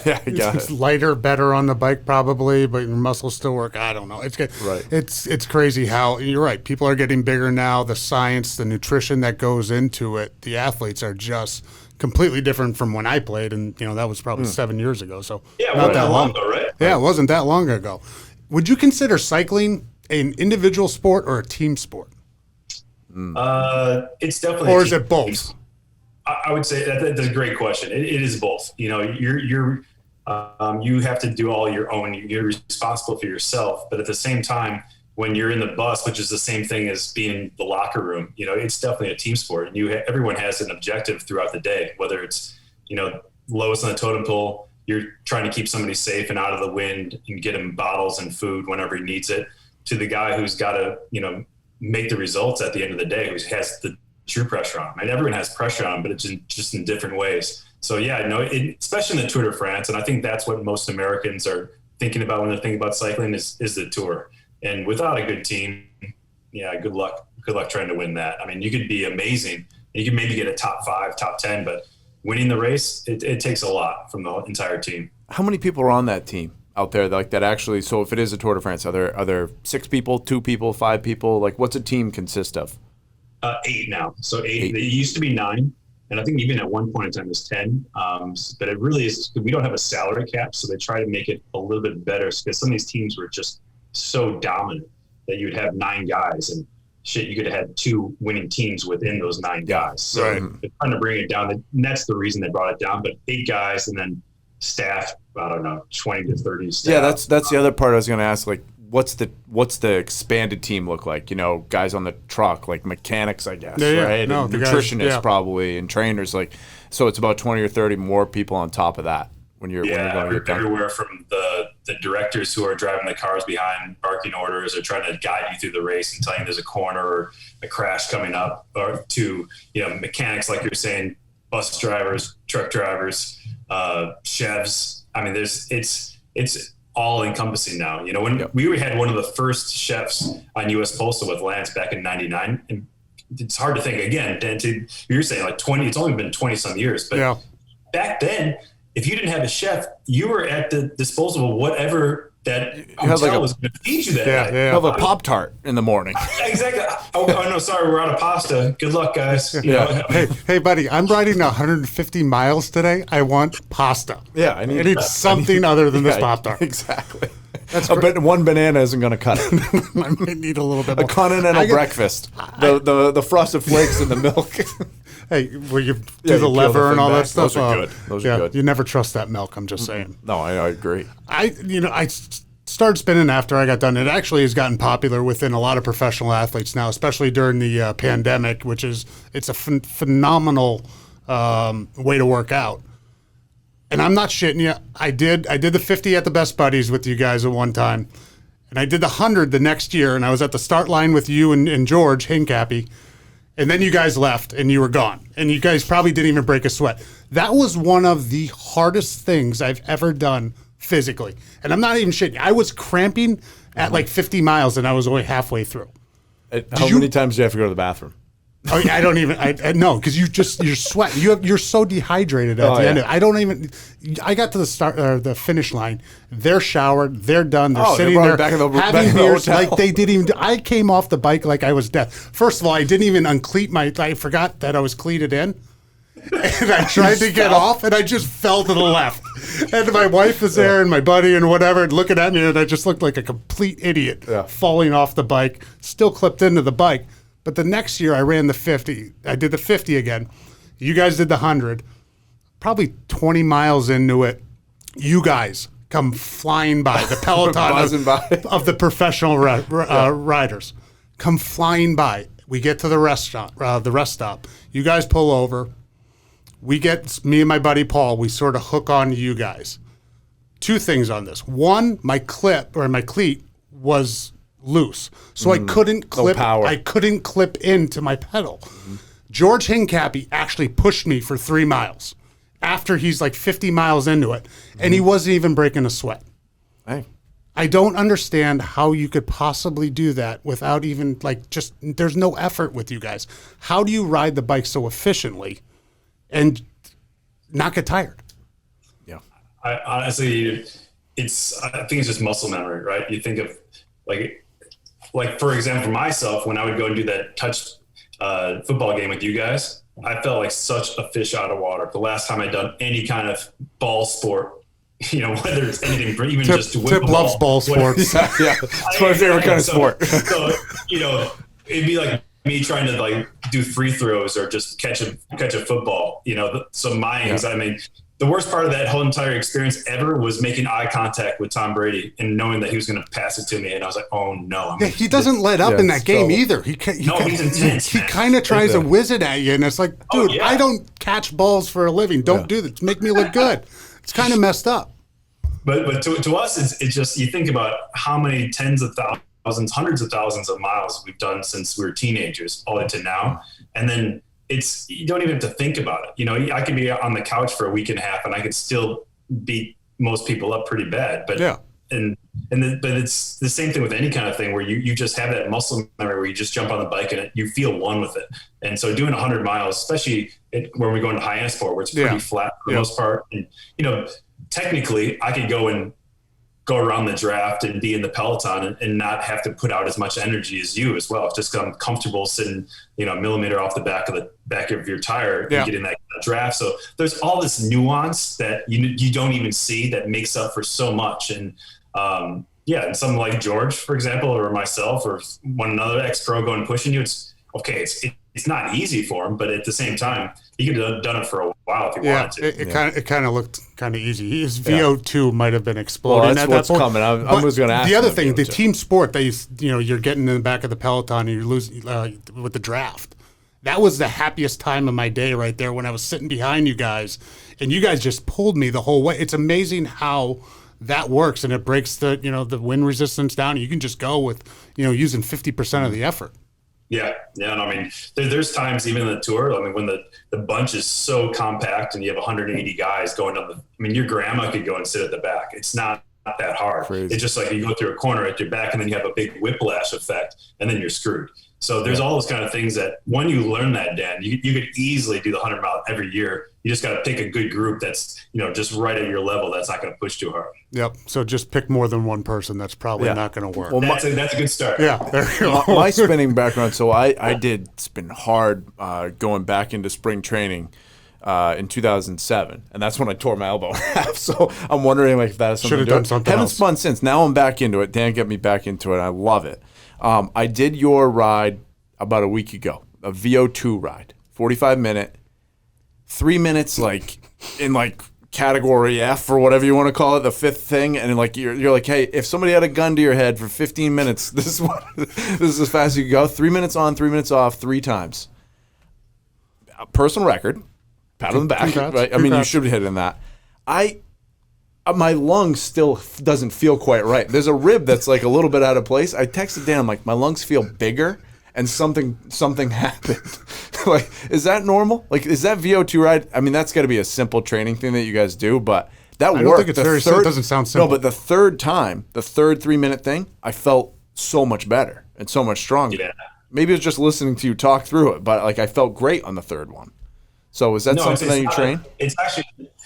Yeah. I got It's it. lighter, better on the bike probably, but your muscles still work. I don't know. It's good. Right. It's crazy how you're right. People are getting bigger now. The science, the nutrition that goes into it, the athletes are just completely different from when I played, and that was probably 7 years ago. So Yeah, not that long ago, right? Yeah, it wasn't that long ago. Would you consider cycling an individual sport or a team sport? It's definitely. Or is it both? I would say that's a great question. It is both. You have to do all your own. You're responsible for yourself, but at the same time, when you're in the bus, which is the same thing as being in the locker room, it's definitely a team sport, and everyone has an objective throughout the day. Whether it's lowest on the totem pole, you're trying to keep somebody safe and out of the wind and get him bottles and food whenever he needs it, to the guy who's got to make the results at the end of the day, who has the true pressure on him. And everyone has pressure on him, but it's just in different ways. So especially in the Tour de France, and I think that's what most Americans are thinking about when they're thinking about cycling is the Tour. And without a good team, good luck trying to win that. I mean, you could be amazing. You could maybe get a top 5, top 10, but winning the race, it takes a lot from the entire team. How many people are on that team out there like that actually? So if it is a Tour de France, are there 6 people, 2 people, 5 people? Like, what's a team consist of? 8 now. So 8. It used to be 9. And I think even at one point in time it was 10. But it really is, we don't have a salary cap. So they try to make it a little bit better, because some of these teams were just so dominant that you would have 9 guys, and you could have had 2 winning teams within those 9 guys. So they're trying to bring it down. And that's the reason they brought it down. But 8 guys, and then staff, I don't know, 20 to 30 staff. Yeah, that's the other part I was going to ask. Like, what's the expanded team look like? Guys on the truck, like mechanics, I guess, right? No, and the nutritionists guys, probably, and trainers. Like, so it's about 20 or 30 more people on top of that when you're going to get done. Everywhere from the directors who are driving the cars behind, barking orders or trying to guide you through the race and telling you there's a corner or a crash coming up, or to mechanics, like you're saying, bus drivers, truck drivers, chefs. I mean, it's all encompassing now. When we had one of the first chefs on US Postal with Lance back in '99, and it's hard to think again. You're saying like 20. It's only been 20 some years, but back then, if you didn't have a chef, you were at the disposal of whatever that hotel was going to feed you that night. You have a Pop-Tart in the morning. Exactly. Oh, no, sorry, we're out of pasta. Good luck, guys. Hey, buddy, I'm riding 150 miles today. I want pasta. Yeah, I need something other than this Pop-Tart. Exactly. But one banana isn't going to cut it. I might need a little bit more. A continental breakfast. The frosted flakes and the milk. Hey, where you do the lever and all that stuff. Those are good. Those are good. You never trust that milk. I'm just saying. No, I agree. I started spinning after I got done. It actually has gotten popular within a lot of professional athletes now, especially during the pandemic, it's a phenomenal way to work out. And I'm not shitting you. I did the 50 at the Best Buddies with you guys at one time, and I did the 100 the next year, and I was at the start line with you and George Hincappy. And then you guys left and you were gone. And you guys probably didn't even break a sweat. That was one of the hardest things I've ever done physically. And I'm not even shitting. I was cramping at like 50 miles and I was only halfway through. How many times do you have to go to the bathroom? Oh, yeah, I don't even. I no, because you're sweating. You're so dehydrated at the end of it. I don't even. I got to the finish line. They're showered. They're done. They're sitting there back having beers. Like they didn't even. I came off the bike like I was dead. First of all, I didn't even uncleat my. I forgot that I was cleated in. And I tried to get off, and I just fell to the left. And my wife was there, and my buddy, and whatever, looking at me, and I just looked like a complete idiot falling off the bike, still clipped into the bike. But the next year, I ran the 50. I did the 50 again. You guys did the 100. Probably 20 miles into it, you guys come flying by. The Peloton of the professional riders come flying by. We get to the rest stop. You guys pull over. Me and my buddy Paul, we sort of hook on to you guys. 2 things on this. One, my cleat was loose, so I couldn't clip. I couldn't clip into my pedal. George Hincappy actually pushed me for 3 miles. after he's like 50 miles into it, and he wasn't even breaking a sweat. Hey. I don't understand how you could possibly do that without even there's no effort with you guys. How do you ride the bike so efficiently and not get tired? Yeah. I honestly, I think it's just muscle memory, right? You think of like for example, for myself, when I would go and do that touch football game with you guys, I felt like such a fish out of water. The last time I'd done any kind of ball sport, whether it's anything, even just to whip Tip loves ball sports. Yeah, it's my favorite kind of sport. So, it'd be like me trying to do free throws or just catch a football. So my anxiety. I mean, the worst part of that whole entire experience ever was making eye contact with Tom Brady and knowing that he was going to pass it to me, and I was like, "Oh no!" He doesn't let up in that game either. He's intense. He kind of tries to whiz it at you, and it's like, dude, I don't catch balls for a living. Don't do this. Make me look good. It's kind of messed up. But to us, it's just, you think about how many tens of thousands, hundreds of thousands of miles we've done since we were teenagers all the way to now, and then you don't even have to think about it. I could be on the couch for a week and a half and I could still beat most people up pretty bad. But but it's the same thing with any kind of thing where you just have that muscle memory where you just jump on the bike and you feel one with it. And so doing 100 miles, especially when we go into high end sport where it's pretty flat for the most part, and technically I could go around the draft and be in the Peloton and not have to put out as much energy as you as well. Just I'm comfortable sitting, a millimeter off the back of your tire and get in that draft. So there's all this nuance that you don't even see that makes up for so much. And and someone like George, for example, or myself, or one another ex-pro going pushing you, it's okay. It's not easy for him, but at the same time, he could have done it for a while if he wanted to. It kind of looked kind of easy. His VO2 might have been exploding. Well, that's what's coming. I was going to ask. The other thing, the team sport, you're getting in the back of the Peloton and you're losing with the draft. That was the happiest time of my day right there when I was sitting behind you guys, and you guys just pulled me the whole way. It's amazing how that works, and it breaks the wind resistance down. You can just go with using 50% of the effort. Yeah. And I mean, there's times even in the tour, I mean, when the bunch is so compact and you have 180 guys going up, your grandma could go and sit at the back. It's not that hard. Crazy. It's just like you go through a corner at your back and then you have a big whiplash effect and then you're screwed. So there's all those kind of things that when you learn that, Dan, you could easily do the 100 mile every year. You just got to pick a good group that's, just right at your level. That's not going to push too hard. Yep. So just pick more than one person. That's probably not going to work. Well, that's a good start. Yeah. There you go. My spinning background. So I did spin hard going back into spring training in 2007, and that's when I tore my elbow in half. So I'm wondering if that is something. Should have done something. Haven't spun since. Now I'm back into it. Dan got me back into it. I love it. I did your ride about a week ago, a VO2 ride, 45-minute, 3 minutes in category F or whatever you want to call it, the fifth thing, and you're like, hey, if somebody had a gun to your head for 15 minutes, this is as fast as you can go. 3 minutes on, 3 minutes off, 3 times. Personal record, pat on the back. Right? I mean, you should be hitting that. My lungs still doesn't feel quite right. There's a rib that's a little bit out of place. I texted Dan, I'm like, my lungs feel bigger, and something happened. Is that normal? Is that VO2 ride? I mean, that's got to be a simple training thing that you guys do, but that worked. I don't think it's it doesn't sound simple. No, but the third 3-minute thing, I felt so much better and so much stronger. Yeah. Maybe it was just listening to you talk through it, but I felt great on the third one. So is that something that you train?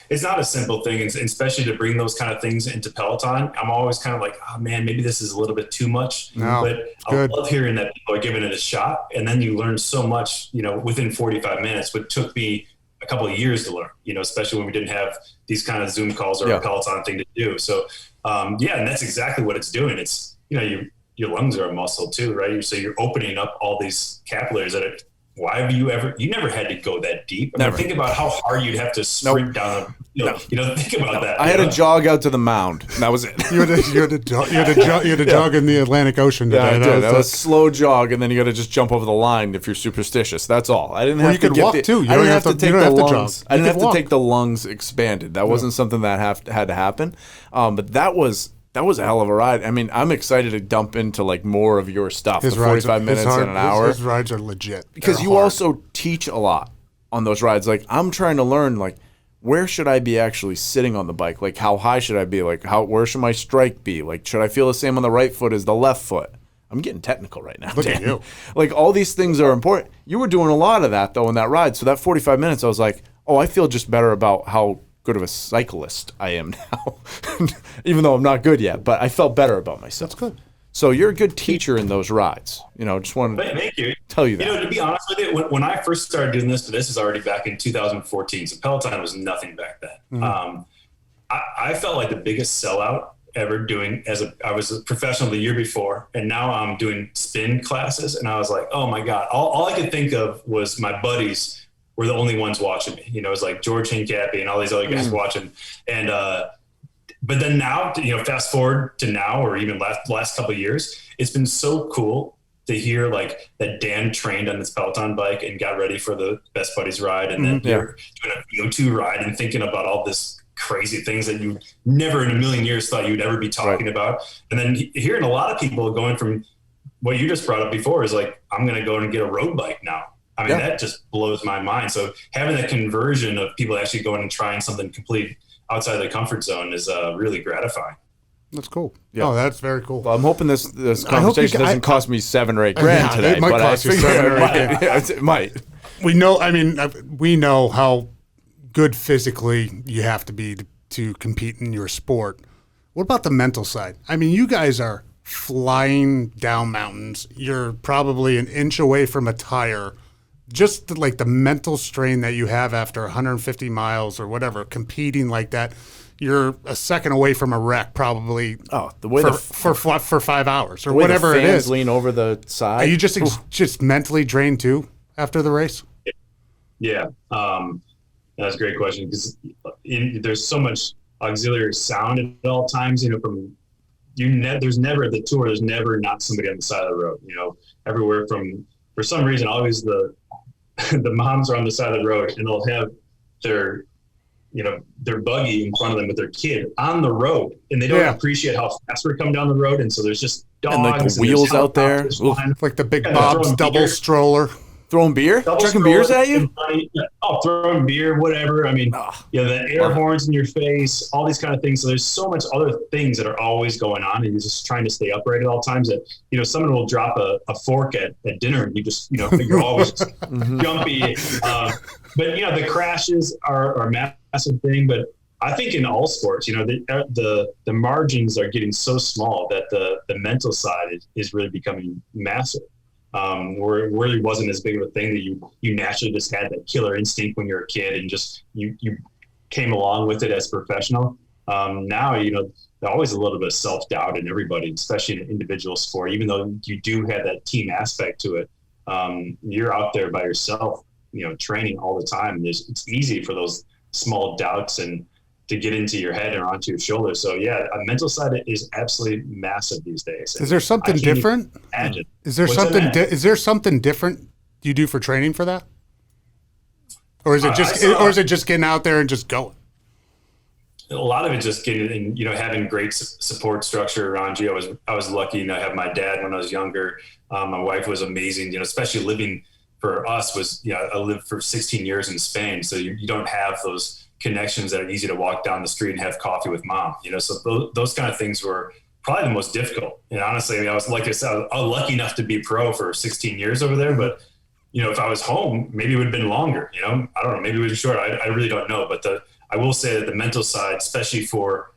It's not a simple thing, and especially to bring those kind of things into Peloton. I'm always kind of like, oh man, maybe this is a little bit too much. No, but I love hearing that people are giving it a shot, and then you learn so much, within 45 minutes, what took me a couple of years to learn, especially when we didn't have these kind of Zoom calls or a Peloton thing to do. So, and that's exactly what it's doing. It's, your lungs are a muscle too, right? So you're opening up all these capillaries that why have you never had to go that deep? Never. Think about how hard you'd have to sprint down. Think about that. I had to jog out to the mound, and that was it. You had to jog in the Atlantic Ocean today. Yeah, I did. That was a slow jog, and then you got to just jump over the line if you're superstitious. That's all. I didn't have you could walk too. I didn't have to take the lungs. I didn't have to take the lungs expanded. That wasn't something that had to happen. But that was a hell of a ride. I mean, I'm excited to dump into more of your stuff. His 45 minutes and an hour. His rides are legit. Because you also teach a lot on those rides. I'm trying to learn, where should I be actually sitting on the bike? Like, how high should I be? Like, where should my strike be? Like, should I feel the same on the right foot as the left foot? I'm getting technical right now. Look at you. Like, all these things are important. You were doing a lot of that, though, in that ride. So that 45 minutes, I was like, oh, I feel just better about how good of a cyclist I am now. Even though I'm not good yet, but I felt better about myself. That's good. So you're a good teacher in those rides. Just wanted to tell you that. To be honest with you, when I first started doing this, but this is already back in 2014, so Peloton was nothing back then. Mm-hmm. I felt like the biggest sellout ever doing I was a professional the year before, and now I'm doing spin classes, and I was like, oh my God, all I could think of was my buddies were the only ones watching me. It was like George Hincapie and all these other guys watching. And, but then now, fast forward to now, or even last couple of years, it's been so cool to hear like that Dan trained on this Peloton bike and got ready for the Best Buddies ride. And then you're doing a VO2 ride and thinking about all this crazy things that you never in a million years thought you'd ever be talking about. And then hearing a lot of people going from what you just brought up before is like, I'm going to go and get a road bike now. I mean, that just blows my mind. So having that conversion of people actually going and trying something complete outside of the comfort zone is really gratifying. That's cool. Yeah. Oh, that's very cool. Well, I'm hoping this conversation doesn't cost me $7 or $8 grand today. It might cost you $7 or $8 grand. It might. We know how good physically you have to be to compete in your sport. What about the mental side? I mean, you guys are flying down mountains. You're probably an inch away from a tire. Just like the mental strain that you have after 150 miles or whatever, competing like that, you're a second away from a wreck probably. Oh, the way for 5 hours or whatever it is. Lean over the side. Are you just mentally drained too after the race? Yeah, that's a great question because there's so much auxiliary sound at all times. There's never at the tour. There's never not somebody on the side of the road. Everywhere from for some reason always the moms are on the side of the road and they'll have their buggy in front of them with their kid on the road, and they don't appreciate how fast we're coming down the road. And so there's just dogs and like the wheels out there, like the big Bob's double stroller. Throwing beer? Chucking beers at you? Throwing beer, whatever. I mean, the air horns in your face, all these kind of things. So there's so much other things that are always going on, and you're just trying to stay upright at all times. That someone will drop a fork at dinner, and you just you're always jumpy. But the crashes are a massive thing. But I think in all sports, the margins are getting so small that the mental side is really becoming massive. Where it really wasn't as big of a thing that you naturally just had that killer instinct when you're a kid and just you came along with it as a professional. Now, there's always a little bit of self-doubt in everybody, especially in an individual sport. Even though you do have that team aspect to it, you're out there by yourself, training all the time. It's easy for those small doubts and to get into your head or onto your shoulders. So a mental side is absolutely massive these days. Is there something different? Is there something different you do for training for that? Or is it just getting out there and just going? A lot of it just getting, having great support structure around you. I was lucky to have my dad when I was younger. My wife was amazing, especially living for us I lived for 16 years in Spain. So you don't have those connections that are easy to walk down the street and have coffee with mom, so those kind of things were probably the most difficult. And honestly, I was, like I said, I was lucky enough to be pro for 16 years over there, but if I was home, maybe it would have been longer, I don't know, maybe it was short. I really don't know. But I will say that the mental side, especially for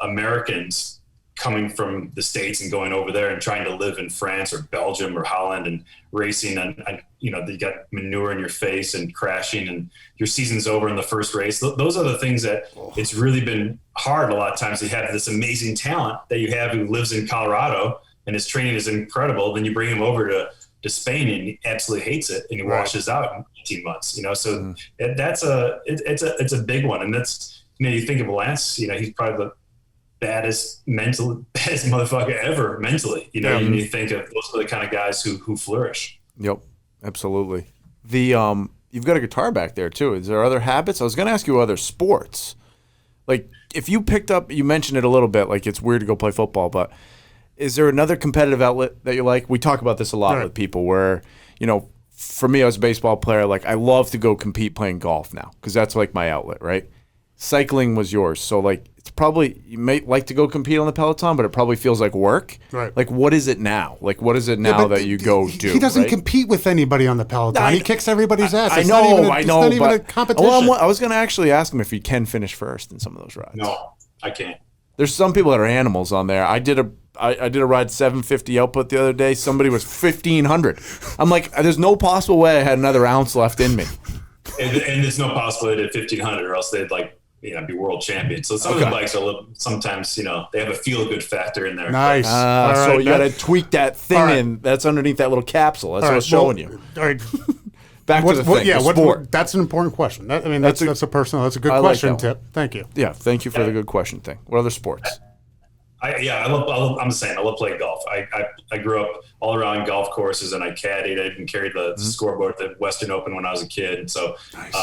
Americans coming from the States and going over there and trying to live in France or Belgium or Holland and racing and you got manure in your face and crashing and your season's over in the first race. Those are the things that it's really been hard a lot of times. You have this amazing talent that you have who lives in Colorado and his training is incredible. Then you bring him over to Spain and he absolutely hates it and he washes out in 18 months, so it's a big one. And that's, you think of Lance, he's probably the baddest motherfucker ever mentally, and you think of those are the kind of guys who flourish. Yep, absolutely. You've got a guitar back there too. Is there other habits? I was going to ask you other sports. Like if you picked up, you mentioned it a little bit, like it's weird to go play football, but is there another competitive outlet that you like? We talk about this a lot with people where, for me, I was a baseball player. Like, I love to go compete playing golf now because that's like my outlet, right? Cycling was yours. So, like, it's probably, you may like to go compete on the Peloton, but it probably feels like work. Right. Like, what is it now? Like, what is it now that you go do? He doesn't right? compete with anybody on the Peloton. He kicks everybody's ass. I It's know, not even a competition. Well, I was going to actually ask him if he can finish first in some of those rides. No, I can't. There's some people that are animals on there. I did a ride 750 output the other day. Somebody was 1,500. I'm like, there's no possible way I had another ounce left in me. And there's no possibility at 1,500 or else they'd be world champions. So some of the bikes are sometimes, they have a feel-good factor in there. Nice. So you got to tweak that thing in that's underneath that little capsule. That's what I was showing you. All right. Back to the thing. Yeah, the sport. That's an important question. That's a good question, Tip. Thank you. Yeah, thank you for the good question thing. What other sports? I'm the same. I love playing golf. I grew up all around golf courses, and I caddied. I even carried the scoreboard at the Western Open when I was a kid. So, nice.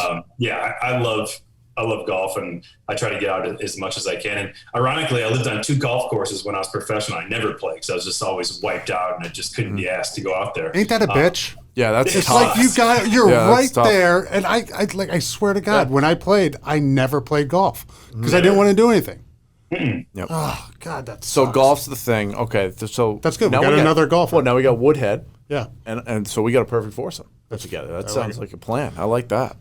I love golf, and I try to get out as much as I can. And ironically, I lived on 2 golf courses when I was professional. I never played because I was just always wiped out, and I just couldn't be asked to go out there. Ain't that a bitch? Yeah, that's it's tough. like you're right there, and I swear to God, when I played, I never played golf because I didn't want to do anything. Yep. Oh God, that's so golf's the thing. Okay, so that's good. We got another golfer. Well, now we got Woodhead. Yeah, and so we got a perfect foursome together. That sounds like a plan. I like that.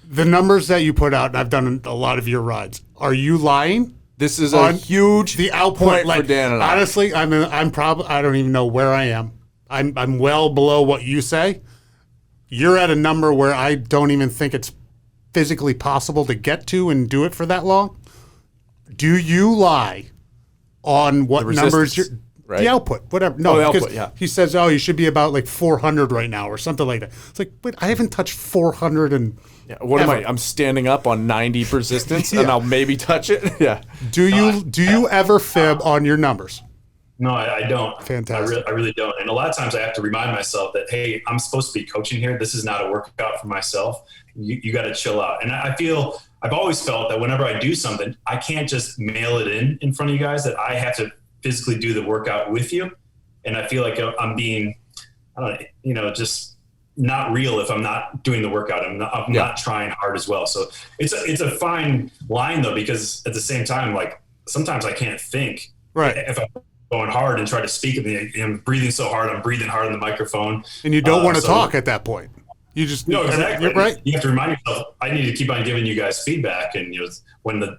The numbers that you put out, and I've done a lot of your rides. Are you lying? This is a huge output for Dan and I. Honestly, I'm probably I don't even know where I am. I'm well below what you say. You're at a number where I don't even think it's physically possible to get to and do it for that long. Do you lie on what numbers you're right? The output, whatever. No, the because output, yeah. He says, you should be about like 400 right now or something like that. It's like, but I haven't touched 400 and what am I? I'm standing up on 90 persistence and I'll maybe touch it. Yeah. Do you ever fib on your numbers? No, I don't. Fantastic. I really don't. And a lot of times I have to remind myself that, hey, I'm supposed to be coaching here. This is not a workout for myself. You got to chill out. And I've always felt that whenever I do something, I can't just mail it in front of you guys, that I have to physically do the workout with you. And I feel like I'm being, just not real if I'm not doing the workout. I'm not trying hard as well. So it's a fine line though, because at the same time, like sometimes I can't think. Right. If I'm going hard and try to speak, I'm breathing so hard, I'm breathing hard in the microphone. And you don't want to talk at that point. You just no, exactly. You're right. You have to remind yourself. I need to keep on giving you guys feedback, and when the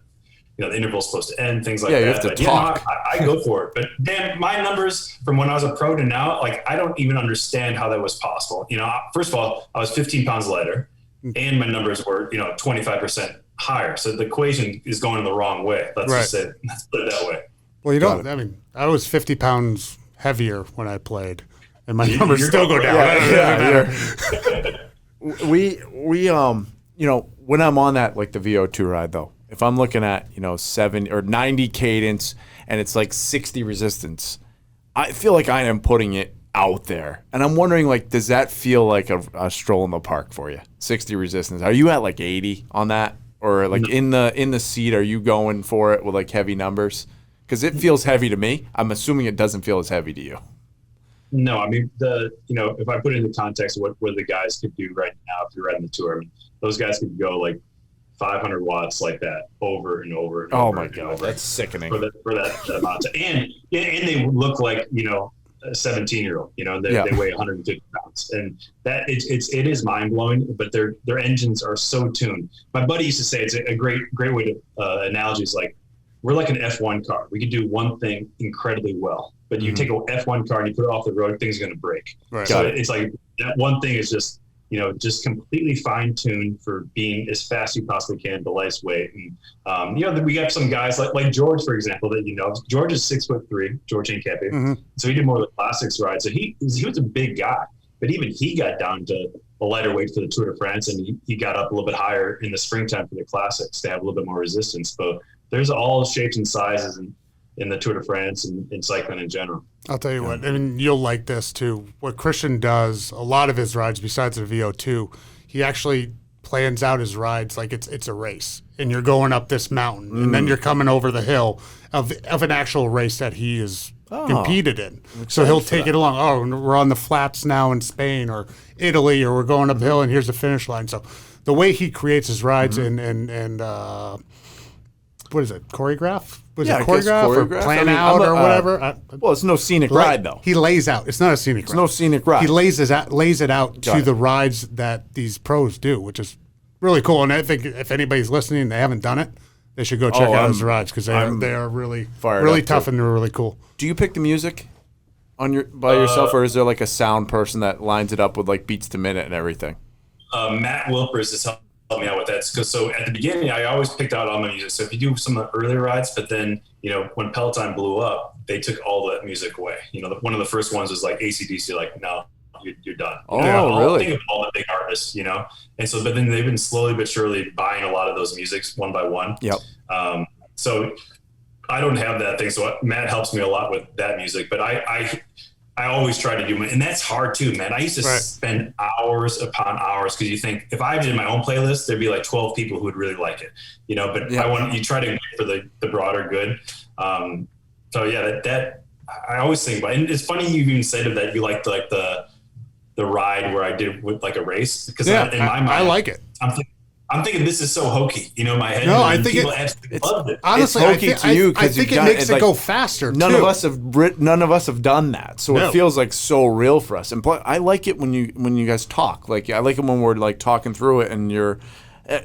interval's supposed to end, things like that. You have to talk. I go for it. But Dan, my numbers from when I was a pro to now, like I don't even understand how that was possible. First of all, I was 15 pounds lighter, and my numbers were 25% higher. So the equation is going the wrong way. Let's put it that way. Well, you don't. I mean, I was 50 pounds heavier when I played, and my numbers still go down. We when I'm on that, like the VO2 ride though, if I'm looking at 7 or 90 cadence and it's like 60 resistance, I feel like I am putting it out there, and I'm wondering, like, does that feel like a stroll in the park for you? 60 resistance. Are you at like 80 on that, or like in the seat? Are you going for it with like heavy numbers? Because it feels heavy to me. I'm assuming it doesn't feel as heavy to you. No, I mean, if I put it into context of what the guys could do right now if you're riding the tour, I mean, those guys could go like 500 watts like that over and over and over. Oh my God, that's sickening. For that amount of time. And they look like, a 17-year-old, they weigh 150 pounds. And that it is mind blowing, but their engines are so tuned. My buddy used to say, it's a great way to analogy is like, we're like an F1 car. We can do one thing incredibly well, but you take an F1 car and you put it off the road, thing's going to break. Right. So it's like that one thing is just, just completely fine tuned for being as fast as you possibly can, the lightest weight. And, we got some guys like George, for example, that, George is 6'3", George Incapi. Mm-hmm. So he did more of the classics ride. So he was a big guy, but even he got down to a lighter weight for the Tour de France, and he got up a little bit higher in the springtime for the classics to have a little bit more resistance. But there's all shapes and sizes in the Tour de France and in cycling in general. I'll tell you what, I mean, you'll like this too. What Christian does, a lot of his rides, besides the VO2, he actually plans out his rides like it's a race. And you're going up this mountain, and then you're coming over the hill of an actual race that he is competed in. So he'll take it along. Oh, we're on the flats now in Spain or Italy, or we're going uphill, and here's the finish line. So the way he creates his rides and what is it, choreograph? Was it choreograph or plan out or whatever? Well, it's no scenic ride, though. He lays out. It's not a scenic ride. It's no scenic ride. He lays it out to the rides that these pros do, which is really cool. And I think if anybody's listening and they haven't done it, they should go check out his rides because they are really tough and they're really cool. Do you pick the music by yourself, or is there like a sound person that lines it up with like beats to minute and everything? Matt Wilpers has helped me out with that. So at the beginning, I always picked out all my music. So if you do some of the earlier rides, but then, when Peloton blew up, they took all that music away. One of the first ones was like AC/DC, like, no, you're done. Really? Think of all the big artists, And so, but then they've been slowly but surely buying a lot of those musics one by one. Yep. So I don't have that thing. So Matt helps me a lot with that music, but I always try to do and that's hard too, man. I used to spend hours upon hours because you think if I did my own playlist, there'd be like 12 people who would really like it, but you try to wait for the broader good. So yeah, that I always think about, and it's funny you even said that you liked like the ride where I did with like a race because in my mind, I like it. I'm thinking this is so hokey, in my head. No, I think people absolutely loved it. Honestly, it's hokey to you because I think it makes it go faster. None of us have done that, so it feels like so real for us. And I like it when you guys talk. Like I like it when we're like talking through it, and you're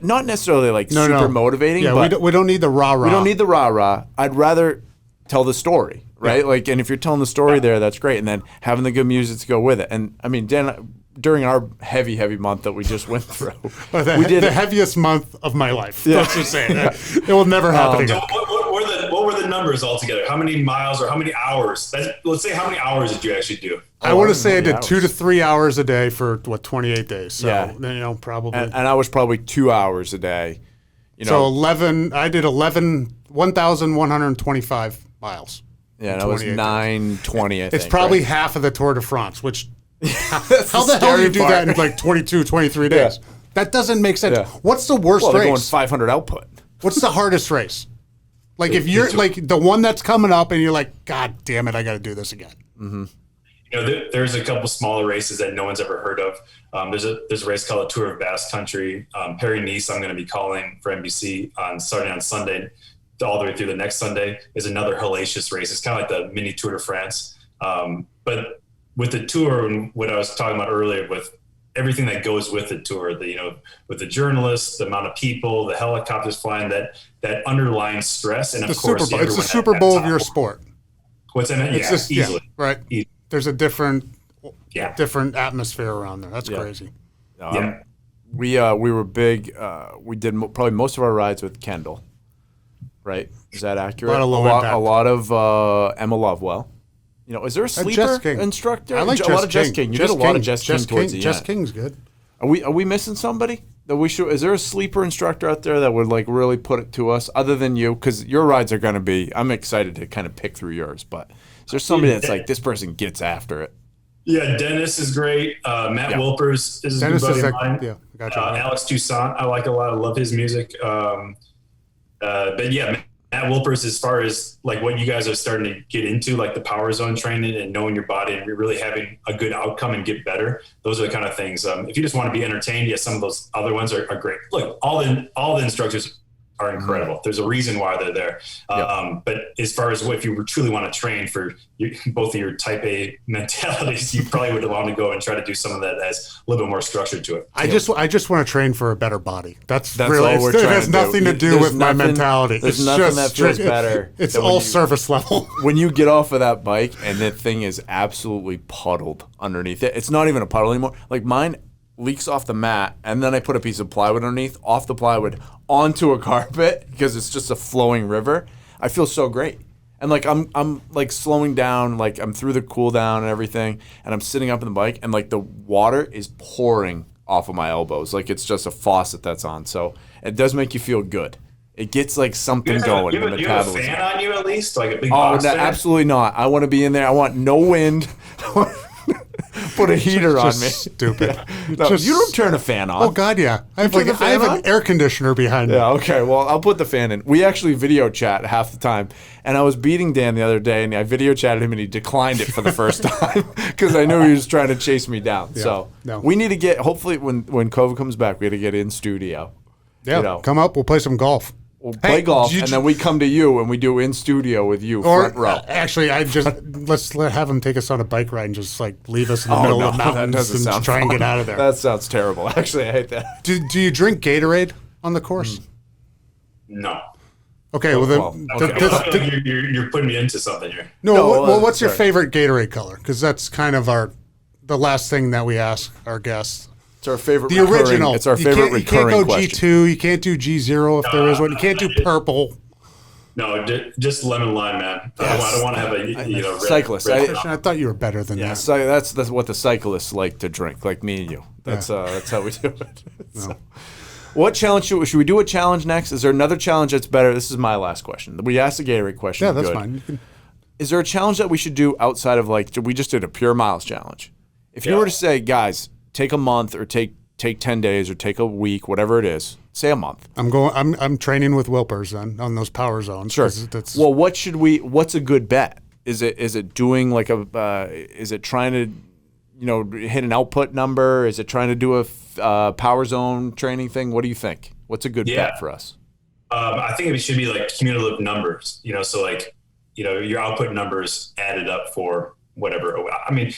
not necessarily like super motivating. Yeah, but we don't need the rah rah. We don't need the rah rah. I'd rather tell the story, right? Yeah. Like, and if you're telling the story there, that's great. And then having the good music to go with it. And I mean, Dan, during our heavy month that we just went through, we did the heaviest month of my life. Yeah. Let's just say it will never happen again. What were the numbers altogether? How many miles or how many hours? Let's say how many hours did you actually do? I want to say I did 2 to 3 hours a day for 28 days. So probably. And I was probably 2 hours a day. So 11. I did 1,125 miles. Yeah, and I was 920. I think it's probably half of the Tour de France, which. How the hell do you do that in like 22, 23 days? Yeah. That doesn't make sense. Yeah. What's the worst race? They're going 500 output. What's the hardest race? Like if you're like the one that's coming up and you're like, God damn it, I got to do this again. Mm-hmm. There's a couple smaller races that no one's ever heard of. There's a race called the Tour of Basque Country. Paris-Nice, I'm going to be calling for NBC starting on Sunday all the way through the next Sunday is another hellacious race. It's kind of like the mini Tour de France. But with the tour and what I was talking about earlier with everything that goes with the tour, with the journalists, the amount of people, the helicopters flying, that underlying stress. And of course, it's the Super Bowl of your sport. What's that? It's easily. Yeah, right. Easily. There's a different atmosphere around there. That's crazy. We were big. We did probably most of our rides with Kendall. Right? Is that accurate? A lot of Emma Lovewell. Is there a sleeper instructor? I like a lot of Jess King. You did a lot of Jess King towards the end. Jess King's good. Are we missing somebody that we should? Is there a sleeper instructor out there that would like really put it to us, other than you? Because your rides are going to be. I'm excited to kind of pick through yours, but is there somebody that's like this person gets after it? Yeah, Dennis is great. Matt Wilpers is a good buddy of mine. Yeah, gotcha. Alex Toussaint, I like a lot. I love his music. But yeah. Matt Wilpers, as far as like what you guys are starting to get into, like the power zone training and knowing your body and really having a good outcome and get better. Those are the kind of things. If you just want to be entertained, some of those other ones are great. Look, all the instructors are incredible. There's a reason why they're there. But as far as if you truly want to train for both of your type A mentalities, you probably would want to go and try to do some of that as a little bit more structured to it. I just want to train for a better body. That's really, all we're trying to do. It has nothing to do with my mentality. There's nothing that feels better. It's all service level. When you get off of that bike and that thing is absolutely puddled underneath it. It's not even a puddle anymore. Like mine leaks off the mat, and then I put a piece of plywood underneath, off the plywood, onto a carpet because it's just a flowing river. I feel so great. And like I'm like slowing down, like I'm through the cool down and everything, and I'm sitting up in the bike, and like the water is pouring off of my elbows. Like it's just a faucet that's on. So it does make you feel good. It gets like something going. You have a fan on you at least? Like a big box fan? Absolutely not. I want to be in there. I want no wind. Put a heater on me. Stupid. No, you don't turn a fan on. Oh God, yeah. I have turn the fan on? an air conditioner behind me. Yeah, okay. Well, I'll put the fan in. We actually video chat half the time. And I was beating Dan the other day, and I video chatted him, and he declined it for the first time because I knew he was trying to chase me down. Yeah, So no. we need to get, hopefully when COVID comes back, we got to get in studio. Yeah, come up. We'll play some golf. We'll play golf, and then we come to you, and we do in studio with you, front row. Actually, let's have him take us on a bike ride and just like leave us in the middle of the mountains and try and get out of there. That sounds terrible. Actually, I hate that. Do you drink Gatorade on the course? No. Okay, you're putting me into something here. No, what's your favorite Gatorade color? Because that's kind of the last thing that we ask our guests. It's our favorite. The original. It's our favorite recurring question. You can't go G2. You can't do G0 if there is one. You can't do purple. No, just lemon lime, man. I don't want to have a cyclist. I thought you were better than that. So that's what the cyclists like to drink, like me and you. That's how we do it. So. What challenge should we do? A challenge next? Is there another challenge that's better? This is my last question. We asked the Gatorade question. Yeah, that's fine. Is there a challenge that we should do outside of we just did a pure miles challenge? If you were to say, guys, take a month or take 10 days or take a week, whatever it is, say a month. I'm training with Wilpers then on those power zones. Sure. Well, what's a good bet? Is it doing is it trying to hit an output number? Is it trying to do a power zone training thing? What do you think? What's a good bet for us? I think it should be like cumulative numbers, so your output numbers added up for whatever. I mean,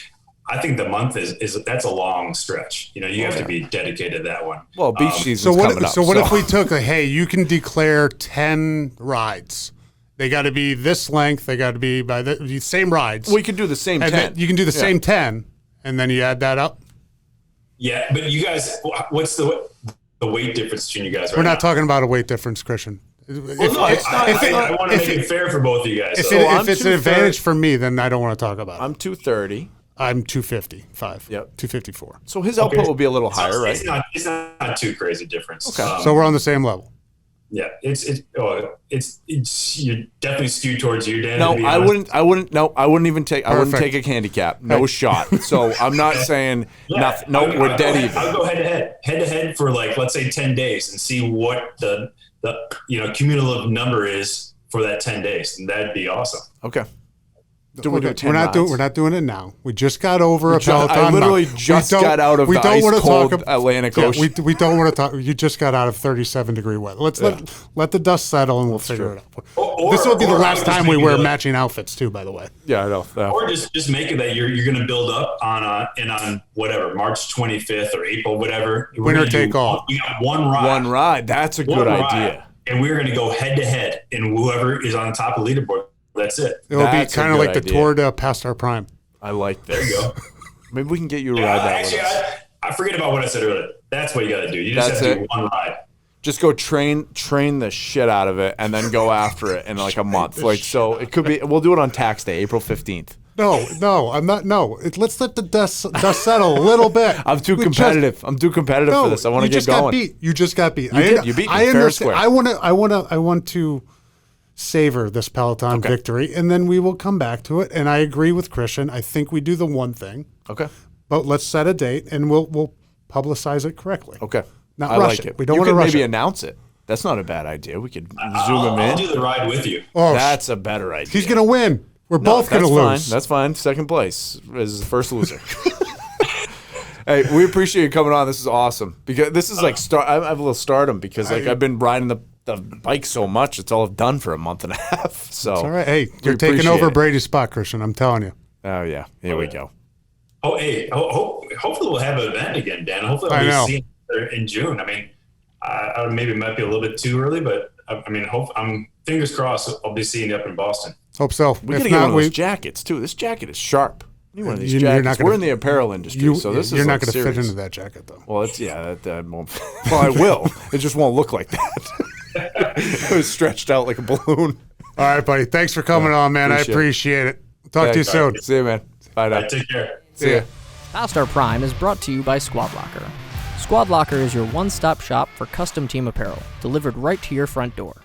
I think the month is that's a long stretch. You have to be dedicated to that one. Well, beach season's coming up. So what if we took you can declare 10 rides. They got to be this length. They got to be by the same rides. We could do the same 10. You can do the same 10. And then you add that up? Yeah, but you guys, what's the weight difference between you guys? We're not talking about a weight difference, Christian. I want to make it fair for both of you guys. If it's an advantage for me, then I don't want to talk about it. I'm 230. I'm 255. Yep. 254. So his output will be a little higher, right? It's not too crazy difference. Okay. So we're on the same level. Yeah, it's you're definitely skewed towards you, Dan. No, I wouldn't even take. I wouldn't take a handicap. No shot. So I'm not saying nothing. No, we're dead even. I'll go head to head for let's say 10 days and see what the cumulative number is for that 10 days, and that'd be awesome. Okay. We're not doing it now. We just got over a Peloton. I literally just got out of the ice cold Atlantic Ocean. We don't want to talk. You just got out of 37-degree weather. Let's let the dust settle and we'll figure it out. This will be the last time we wear matching outfits too, by the way. Yeah, I know. Or just make it that you're going to build up on whatever March 25th or April, whatever. Winner take all. You got one ride. One ride. That's a good idea. And we're going to go head to head, and whoever is on the top of the leaderboard. That's it. It will be kind of like the Tour de Past Our Prime. I like this. There you go. Maybe we can get you to ride that with us. I forget about what I said earlier. That's what you got to do. You just have to do one ride. Just go train the shit out of it, and then go after it in a month. So it could be. We'll do it on tax day, April 15th. No, I'm not. No, let's let the dust settle a little bit. I'm too competitive. I'm too competitive for this. I want to get going. You just got beat. You beat me fair and square. I want to savor this Peloton victory, and then we will come back to it. And I agree with Christian. I think we do the one thing. Okay. But let's set a date, and we'll publicize it correctly. Okay. Not rush it. We don't want to rush it. Maybe announce it. That's not a bad idea. We could zoom him in. I'll do the ride with you. Oh, that's a better idea. He's going to win. We're both going to lose. That's fine. Second place is the first loser. Hey, we appreciate you coming on. This is awesome. Because this is I have a little stardom because I've been riding the bike so much. It's all I've done for a month and a half. So it's all right. Hey, you're taking over Brady's spot, Christian. I'm telling you. Oh yeah. Here we go. Oh hey. Hopefully we'll have an event again, Dan. Hopefully we'll be seeing each other in June. I mean, I maybe it might be a little bit too early, but I mean, I'm fingers crossed. I'll be seeing you up in Boston. Hope so. We gotta get one of those jackets too. This jacket is sharp. You need one of these jackets. We're in the apparel industry, so this is you're not going to fit into that jacket though. Well, that won't. Well, I will. It just won't look like that. It was stretched out like a balloon. All right, buddy. Thanks for coming on, man. I appreciate it. Talk to you soon. See you, man. Bye now. Take care. See ya. Past Our Prime is brought to you by Squad Locker. Squad Locker is your one-stop shop for custom team apparel, delivered right to your front door.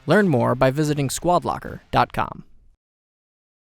Learn more by visiting squadlocker.com.